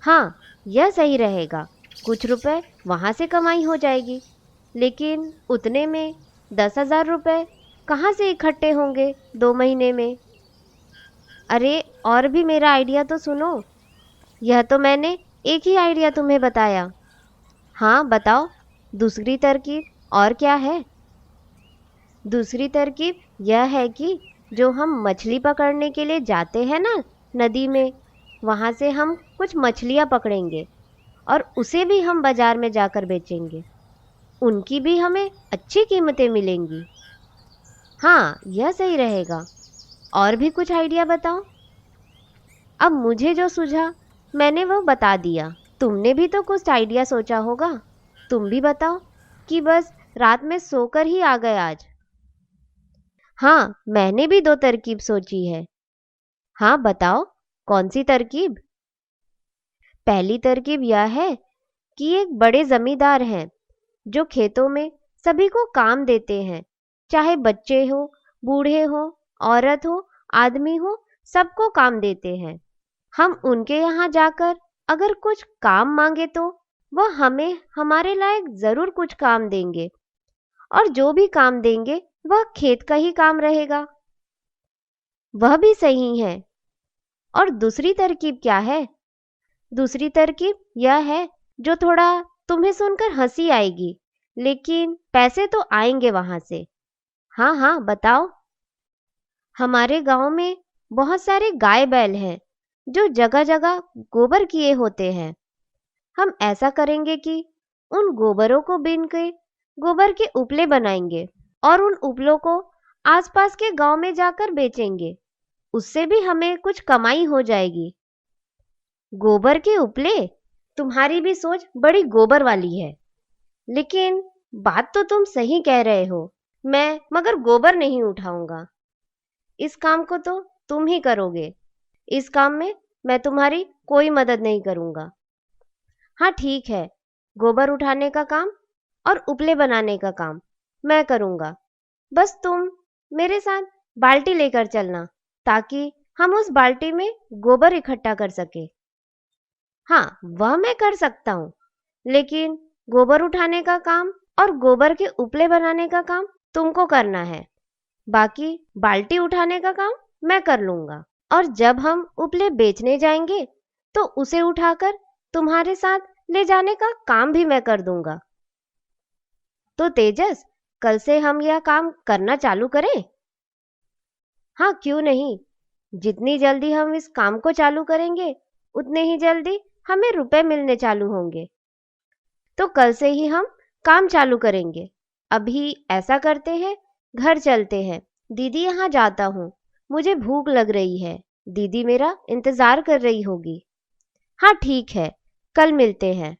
हाँ, यह सही रहेगा। कुछ रुपए वहाँ से कमाई हो जाएगी, लेकिन उतने में 10,000 रुपये कहाँ से इकट्ठे होंगे 2 महीने में? अरे, और भी मेरा आइडिया तो सुनो। यह तो मैंने एक ही आइडिया तुम्हें बताया। हाँ, बताओ, दूसरी तरकीब और क्या है? दूसरी तरकीब यह है कि जो हम मछली पकड़ने के लिए जाते हैं ना नदी में, वहाँ से हम कुछ मछलियाँ पकड़ेंगे और उसे भी हम बाजार में जाकर बेचेंगे। उनकी भी हमें अच्छी कीमतें मिलेंगी। हाँ, यह सही रहेगा। और भी कुछ आइडिया बताओ। अब मुझे जो सूझा मैंने वो बता दिया। तुमने भी तो कुछ आइडिया सोचा होगा। तुम भी बताओ कि बस रात में सोकर ही आ गए आज। हाँ, मैंने भी 2 तरकीब सोची है। हाँ, बताओ, कौन सी तरकीब? पहली तरकीब यह है कि एक बड़े जमींदार हैं जो खेतों में सभी को काम देते हैं, चाहे बच्चे हो, बूढ़े हो, औरत हो, आदमी हो, सबको काम देते हैं। हम उनके यहाँ जाकर अगर कुछ काम मांगे तो वह हमें हमारे लायक जरूर कुछ काम देंगे, और जो भी काम देंगे वह खेत का ही काम रहेगा। वह भी सही है। और दूसरी तरकीब क्या है? दूसरी तरकीब यह है जो थोड़ा तुम्हें सुनकर हंसी आएगी, लेकिन पैसे तो आएंगे वहां से। हाँ हाँ, बताओ। हमारे गांव में बहुत सारे गाय बैल हैं जो जगह जगह गोबर किए होते हैं। हम ऐसा करेंगे कि उन गोबरों को बीन के गोबर के उपले बनाएंगे और उन उपलों को आसपास के गांव में जाकर बेचेंगे। उससे भी हमें कुछ कमाई हो जाएगी। गोबर के उपले? तुम्हारी भी सोच बड़ी गोबर वाली है। लेकिन बात तो तुम सही कह रहे हो। मैं मगर गोबर नहीं उठाऊंगा। इस काम को तो तुम ही करोगे। इस काम में मैं तुम्हारी कोई मदद नहीं करूंगा। हाँ ठीक है, गोबर उठाने का काम और उपले बनाने का काम मैं करूंगा। बस तुम मेरे साथ बाल्टी लेकर चलना, ताकि हम उस बाल्टी में गोबर इकट्ठा कर सके। हाँ, वह मैं कर सकता हूँ, लेकिन गोबर उठाने का काम और गोबर के उपले बनाने का काम तुमको करना है। बाकी बाल्टी उठाने का काम मैं कर लूंगा। और जब हम उपले बेचने जाएंगे तो उसे उठाकर तुम्हारे साथ ले जाने का काम भी मैं कर दूंगा। तो तेजस, कल से हम यह काम करना चालू करें? हाँ, क्यों नहीं। जितनी जल्दी हम इस काम को चालू करेंगे उतने ही जल्दी हमें रुपए मिलने चालू होंगे। तो कल से ही हम काम चालू करेंगे। अभी ऐसा करते हैं, घर चलते हैं। दीदी यहाँ जाता हूँ, मुझे भूख लग रही है। दीदी मेरा इंतजार कर रही होगी। हाँ ठीक है, कल मिलते हैं।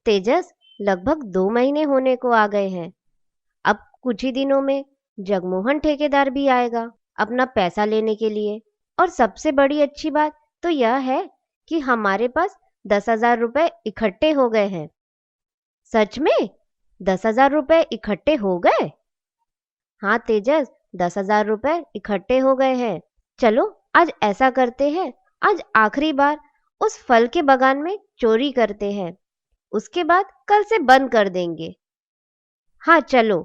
तेजस, लगभग 2 महीने होने को आ गए हैं। अब कुछ ही दिनों में जगमोहन ठेकेदार भी आएगा अपना पैसा लेने के लिए। और सबसे बड़ी अच्छी बात तो यह है कि हमारे पास 10,000 रुपए इकट्ठे हो गए हैं। सच में 10,000 रुपए इकट्ठे हो गए? हाँ तेजस, 10,000 रुपए इकट्ठे हो गए हैं। चलो आज ऐसा करते हैं, आज आखिरी बार उस फल के बागान में चोरी करते हैं। उसके बाद कल से बंद कर देंगे। हाँ चलो।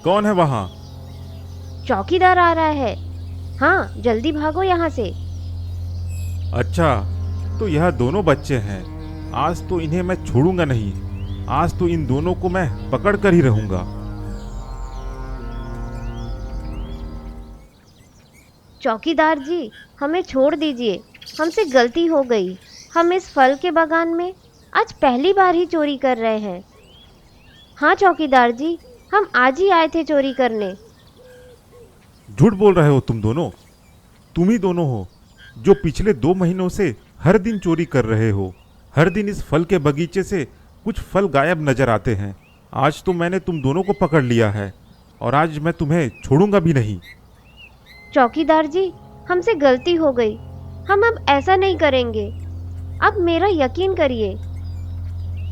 कौन है वहां? चौकीदार आ रहा है। हाँ, जल्दी भागो यहाँ से। अच्छा, तो यह दोनों बच्चे हैं। आज तो इन्हें मैं छोड़ूंगा नहीं। आज तो इन दोनों को मैं पकड़ कर ही रहूंगा। चौकीदार जी, हमें छोड़ दीजिए। हमसे गलती हो गई। हम इस फल के बागान में आज पहली बार ही चोरी कर रहे हैं। हाँ चौकीदार जी, हम आज ही आए थे चोरी करने। झूठ बोल रहे हो तुम दोनों। तुम ही दोनों हो जो पिछले 2 महीनों से हर दिन चोरी कर रहे हो। हर दिन इस फल के बगीचे से कुछ फल गायब नजर आते हैं। आज तो मैंने तुम दोनों को पकड़ लिया है और आज मैं तुम्हें छोड़ूंगा भी नहीं। चौकीदार जी, हमसे गलती हो गई। हम अब ऐसा नहीं करेंगे। अब मेरा यकीन करिए।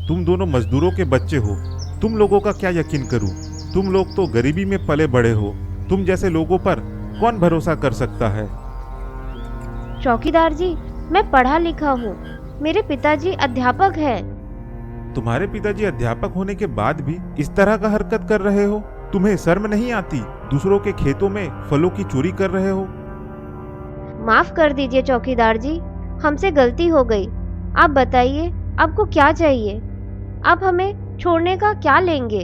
तुम दोनों मजदूरों के बच्चे हो, तुम लोगों का क्या यकीन करूं? तुम लोग तो गरीबी में पले बड़े हो। तुम जैसे लोगों पर कौन भरोसा कर सकता है? चौकीदार जी, मैं पढ़ा लिखा हूँ। मेरे पिताजी अध्यापक हैं। तुम्हारे पिताजी अध्यापक होने के बाद भी इस तरह का हरकत कर रहे हो? तुम्हें शर्म नहीं आती? दूसरों के खेतों में फलों की चोरी कर रहे हो। माफ कर दीजिए चौकीदार जी, हमसे गलती हो गई। आप बताइए आपको क्या चाहिए? आप हमें छोड़ने का क्या लेंगे?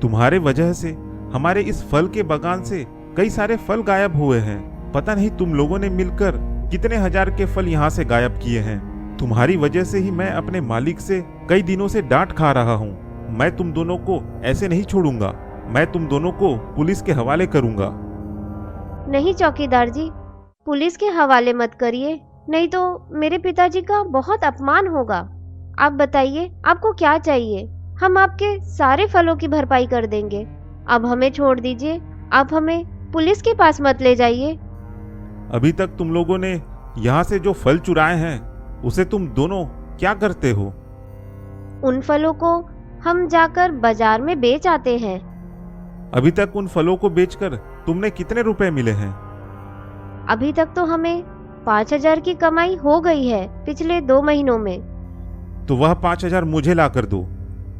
तुम्हारे वजह से हमारे इस फल के बागान से कई सारे फल गायब हुए हैं। पता नहीं तुम लोगों ने मिलकर कितने हजार के फल यहाँ से गायब किए हैं। तुम्हारी वजह से ही मैं अपने मालिक से कई दिनों से डांट खा रहा हूँ। मैं तुम दोनों को ऐसे नहीं छोड़ूंगा। मैं तुम दोनों को पुलिस के हवाले करूंगा। नहीं चौकीदार जी, पुलिस के हवाले मत करिए, नहीं तो मेरे पिताजी का बहुत अपमान होगा। आप बताइए आपको क्या चाहिए? हम आपके सारे फलों की भरपाई कर देंगे। अब हमें छोड़ दीजिए, आप हमें पुलिस के पास मत ले जाइए। अभी तक तुम लोगों ने यहाँ से जो फल चुराए हैं उसे तुम दोनों क्या करते हो? उन फलों को हम जाकर बाजार में बेच आते हैं। अभी तक उन फलों को बेचकर तुमने कितने रुपए मिले हैं? अभी तक तो हमें 5,000 की कमाई हो गई है पिछले 2 महीनों में। तो वह 5,000 मुझे ला कर दो।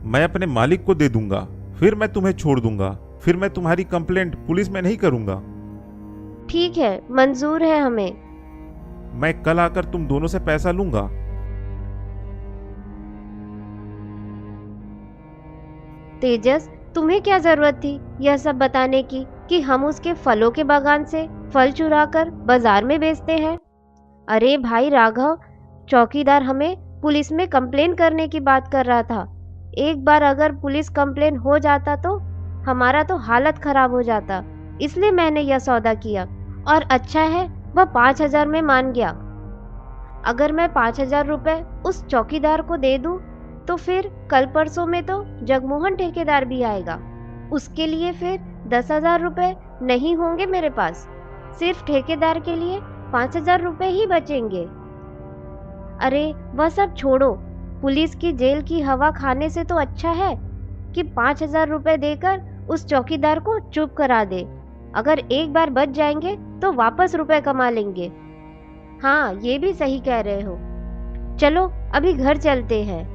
मैं अपने मालिक को दे दूंगा, फिर मैं तुम्हें छोड़ दूंगा। फिर मैं तुम्हारी कंप्लेंट पुलिस में नहीं करूंगा। ठीक है, मंजूर है हमें। मैं कल आकर तुम दोनों से पैसा लूंगा। तेजस, तुम्हें क्या जरूरत थी यह सब बताने की कि हम उसके फलों के बागान से फल चुराकर बाजार में बेचते हैं? अरे भाई राघव, चौकीदार हमें पुलिस में कंप्लेन करने की बात कर रहा था। एक बार अगर पुलिस कंप्लेन हो जाता तो हमारा तो हालत खराब हो जाता, इसलिए मैंने यह सौदा किया। और अच्छा है वह 5,000 में मान गया। अगर मैं 5,000 रुपए उस चौकीदार को दे दूं तो फिर कल परसों में तो जगमोहन ठेकेदार भी आएगा। उसके लिए फिर 10,000 रुपए नहीं होंगे मेरे पास। सिर्फ ठेकेदार के लिए 5,000 रुपए ही बचेंगे। अरे वह सब छोड़ो, पुलिस की जेल की हवा खाने से तो अच्छा है कि 5,000 रुपए देकर उस चौकीदार को चुप करा दे। अगर एक बार बच जाएंगे तो वापस रुपए कमा लेंगे। हाँ, ये भी सही कह रहे हो। चलो अभी घर चलते हैं।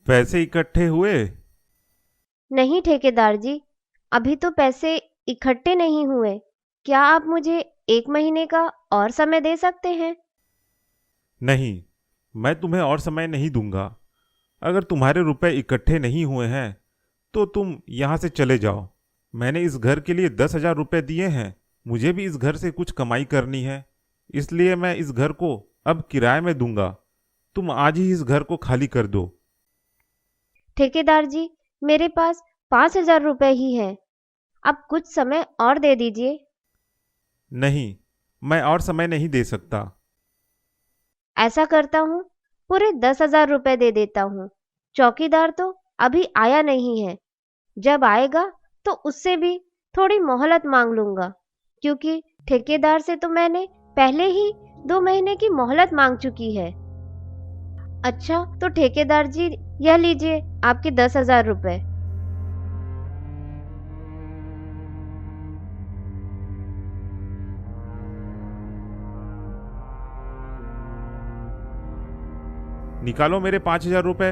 पैसे इकट्ठे हुए? नहीं ठेकेदार जी, अभी तो पैसे इकट्ठे नहीं हुए। क्या आप मुझे 1 महीने का और समय दे सकते हैं? नहीं, मैं तुम्हें और समय नहीं दूंगा। अगर तुम्हारे रुपए इकट्ठे नहीं हुए हैं तो तुम यहाँ से चले जाओ। मैंने इस घर के लिए 10,000 रुपये दिए हैं। मुझे भी इस घर से कुछ कमाई करनी है, इसलिए मैं इस घर को अब किराए में दूंगा। तुम आज ही इस घर को खाली कर दो। ठेकेदार जी, मेरे पास 5,000 रुपए ही है। आप कुछ समय और दे दीजिए। नहीं, मैं और समय नहीं दे सकता। ऐसा करता हूँ, पूरे 10,000 रुपए दे देता हूँ। चौकीदार तो अभी आया नहीं है। जब आएगा तो उससे भी थोड़ी मोहलत मांग लूंगा, क्योंकि ठेकेदार से तो मैंने पहले ही 2 महीने की मोहलत मांग चुकी है। अच्छा तो ठेकेदार जी, यह लीजिए आपके 10,000 रुपए। निकालो मेरे 5,000 रुपये।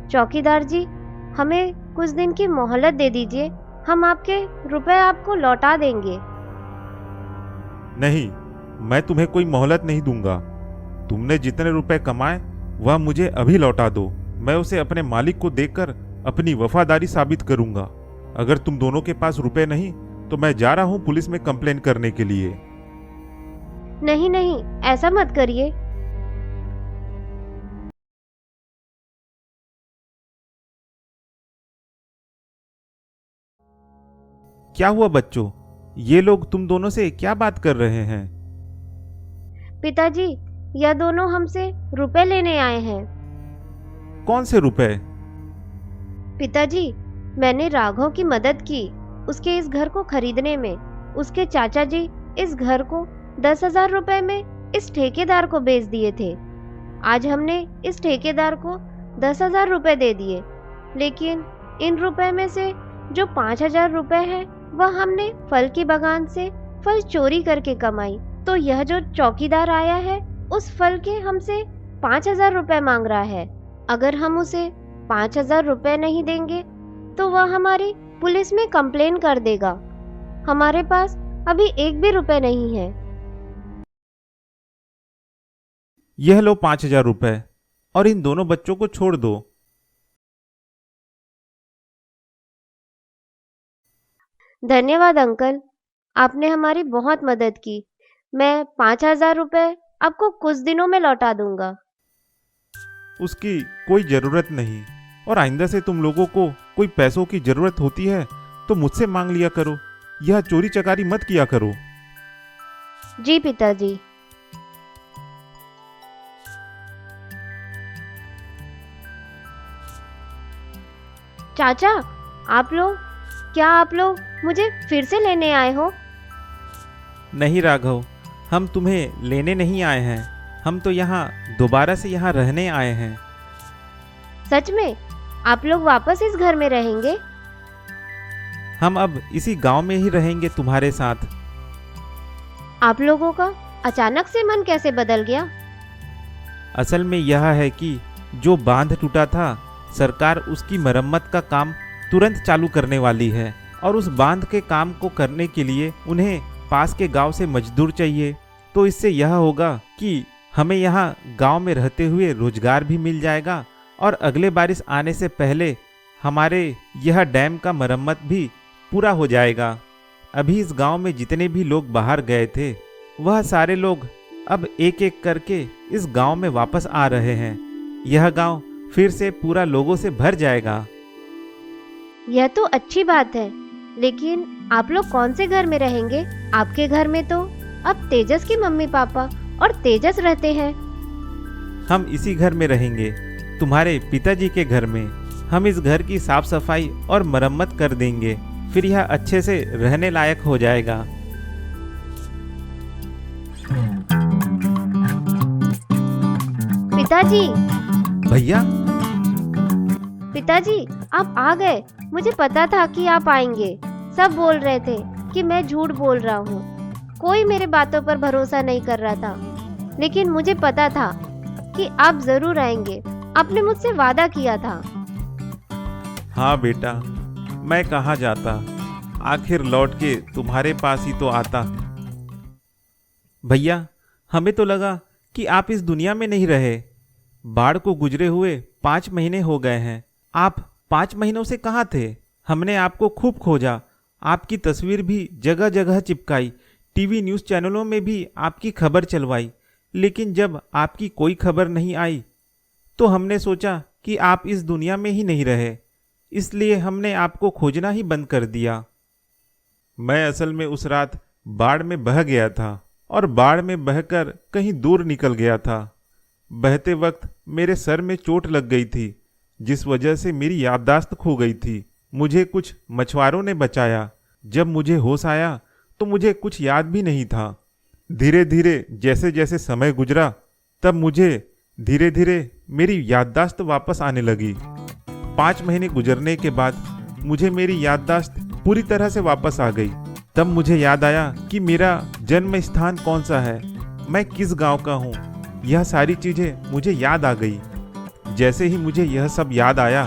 चौकीदार जी, हमें कुछ दिन की मोहलत दे दीजिए। हम आपके रुपए आपको लौटा देंगे। नहीं, मैं तुम्हें कोई मोहलत नहीं दूंगा। तुमने जितने रुपए कमाए वह मुझे अभी लौटा दो। मैं उसे अपने मालिक को देकर अपनी वफादारी साबित करूंगा। अगर तुम दोनों के पास रुपए नहीं तो मैं जा रहा हूं पुलिस में कंप्लेन करने के लिए। नहीं नहीं, ऐसा मत करिए। क्या हुआ बच्चों? ये लोग तुम दोनों से क्या बात कर रहे हैं? पिताजी, यह दोनों हमसे रुपए लेने आए हैं। कौन से रुपए? पिताजी, मैंने राघव की मदद की उसके इस घर को खरीदने में उसके चाचा जी इस घर को 10,000 रुपए में इस ठेकेदार को बेच दिए थे। आज हमने इस ठेकेदार को 10,000 रुपए दे दिए, लेकिन इन रुपए में से जो 5,000 रुपए है वह हमने फल की बागान से फल चोरी करके कमाई। तो यह जो चौकीदार आया है उस फल के हमसे 5,000 रुपए मांग रहा है। अगर हम उसे 5,000 रुपए नहीं देंगे तो वह हमारी पुलिस में कंप्लेन कर देगा। हमारे पास अभी एक भी रुपए नहीं है। यह लो 5,000 रुपए और इन दोनों बच्चों को छोड़ दो। धन्यवाद अंकल, आपने हमारी बहुत मदद की। मैं 5,000 रुपए आपको कुछ दिनों में लौटा दूंगा। उसकी कोई जरूरत नहीं, और आइंदा से तुम लोगों को कोई पैसों की जरूरत होती है तो मुझसे मांग लिया करो। यह चोरी चकारी मत किया करो। जी पिताजी। चाचा, क्या आप लोग मुझे फिर से लेने आए हो? नहीं राघव, हम तुम्हें लेने नहीं आए हैं। हम तो यहाँ दोबारा से यहाँ रहने आए हैं। सच में? आप लोग वापस इस घर में रहेंगे? हम अब इसी गांव में ही रहेंगे तुम्हारे साथ। आप लोगों का अचानक से मन कैसे बदल गया? असल में यह है कि जो बांध टूटा था, सरकार उसकी मरम्मत का काम तुरंत चालू करने वाली है, और उस बांध के काम को करने के लिए उन्हें पास के गांव से मजदूर चाहिए। तो इससे यह होगा कि हमें यहाँ गांव में रहते हुए रोजगार भी मिल जाएगा, और अगले बारिश आने से पहले हमारे यह डैम का मरम्मत भी पूरा हो जाएगा। अभी इस गांव में जितने भी लोग बाहर गए थे, वह सारे लोग अब एक एक करके इस गांव में वापस आ रहे हैं। यह गांव फिर से पूरा लोगों से भर जाएगा। यह तो अच्छी बात है, लेकिन आप लोग कौन से घर में रहेंगे? आपके घर में तो अब तेजस की मम्मी पापा और तेजस रहते हैं। हम इसी घर में रहेंगे, तुम्हारे पिताजी के घर में। हम इस घर की साफ सफाई और मरम्मत कर देंगे, फिर यह अच्छे से रहने लायक हो जाएगा। पिताजी, भैया, पिताजी, आप आ गए। मुझे पता था कि आप आएंगे। सब बोल रहे थे कि मैं झूठ बोल रहा हूँ। कोई मेरे बातों पर भरोसा नहीं कर रहा था, लेकिन मुझे पता था कि आप जरूर आएंगे। आपने मुझसे वादा किया था। हाँ बेटा, मैं कहाँ जाता, आखिर लौट के तुम्हारे पास ही तो आता। भैया, हमें तो लगा कि आप इस दुनिया में नहीं रहे। बाढ़ को गुजरे हुए 5 महीने हो गए हैं। आप 5 महीनों से कहाँ थे? हमने आपको खूब खोजा, आपकी तस्वीर भी जगह जगह चिपकाई, टीवी न्यूज़ चैनलों में भी आपकी खबर चलवाई, लेकिन जब आपकी कोई खबर नहीं आई तो हमने सोचा कि आप इस दुनिया में ही नहीं रहे, इसलिए हमने आपको खोजना ही बंद कर दिया। मैं असल में उस रात बाढ़ में बह गया था, और बाढ़ में बहकर कहीं दूर निकल गया था। बहते वक्त मेरे सर में चोट लग गई थी, जिस वजह से मेरी याददाश्त खो गई थी। मुझे कुछ मछुआरों ने बचाया। जब मुझे होश आया तो मुझे कुछ याद भी नहीं था। धीरे धीरे जैसे जैसे समय गुजरा, तब मुझे धीरे धीरे मेरी याददाश्त वापस आने लगी। 5 महीने गुजरने के बाद मुझे मेरी याददाश्त पूरी तरह से वापस आ गई। तब मुझे याद आया कि मेरा जन्म स्थान कौन सा है, मैं किस गांव का हूँ। यह सारी चीजें मुझे याद आ गई। जैसे ही मुझे यह सब याद आया,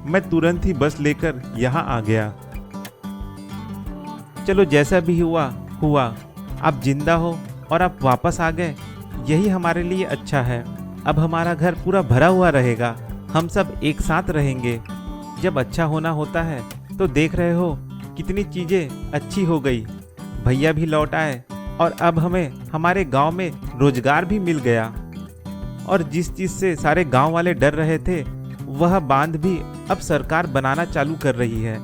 मैं तुरंत ही बस लेकर यहाँ आ गया। चलो, जैसा भी हुआ हुआ। आप जिंदा हो और आप वापस आ गए, यही हमारे लिए अच्छा है। अब हमारा घर पूरा भरा हुआ रहेगा, हम सब एक साथ रहेंगे। जब अच्छा होना होता है तो देख रहे हो कितनी चीज़ें अच्छी हो गई। भैया भी लौट आए, और अब हमें हमारे गांव में रोजगार भी मिल गया। और जिस चीज़ से सारे गांव वाले डर रहे थे, वह बांध भी अब सरकार बनाना चालू कर रही है।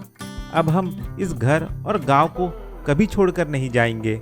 अब हम इस घर और गांव को कभी छोड़कर नहीं जाएंगे।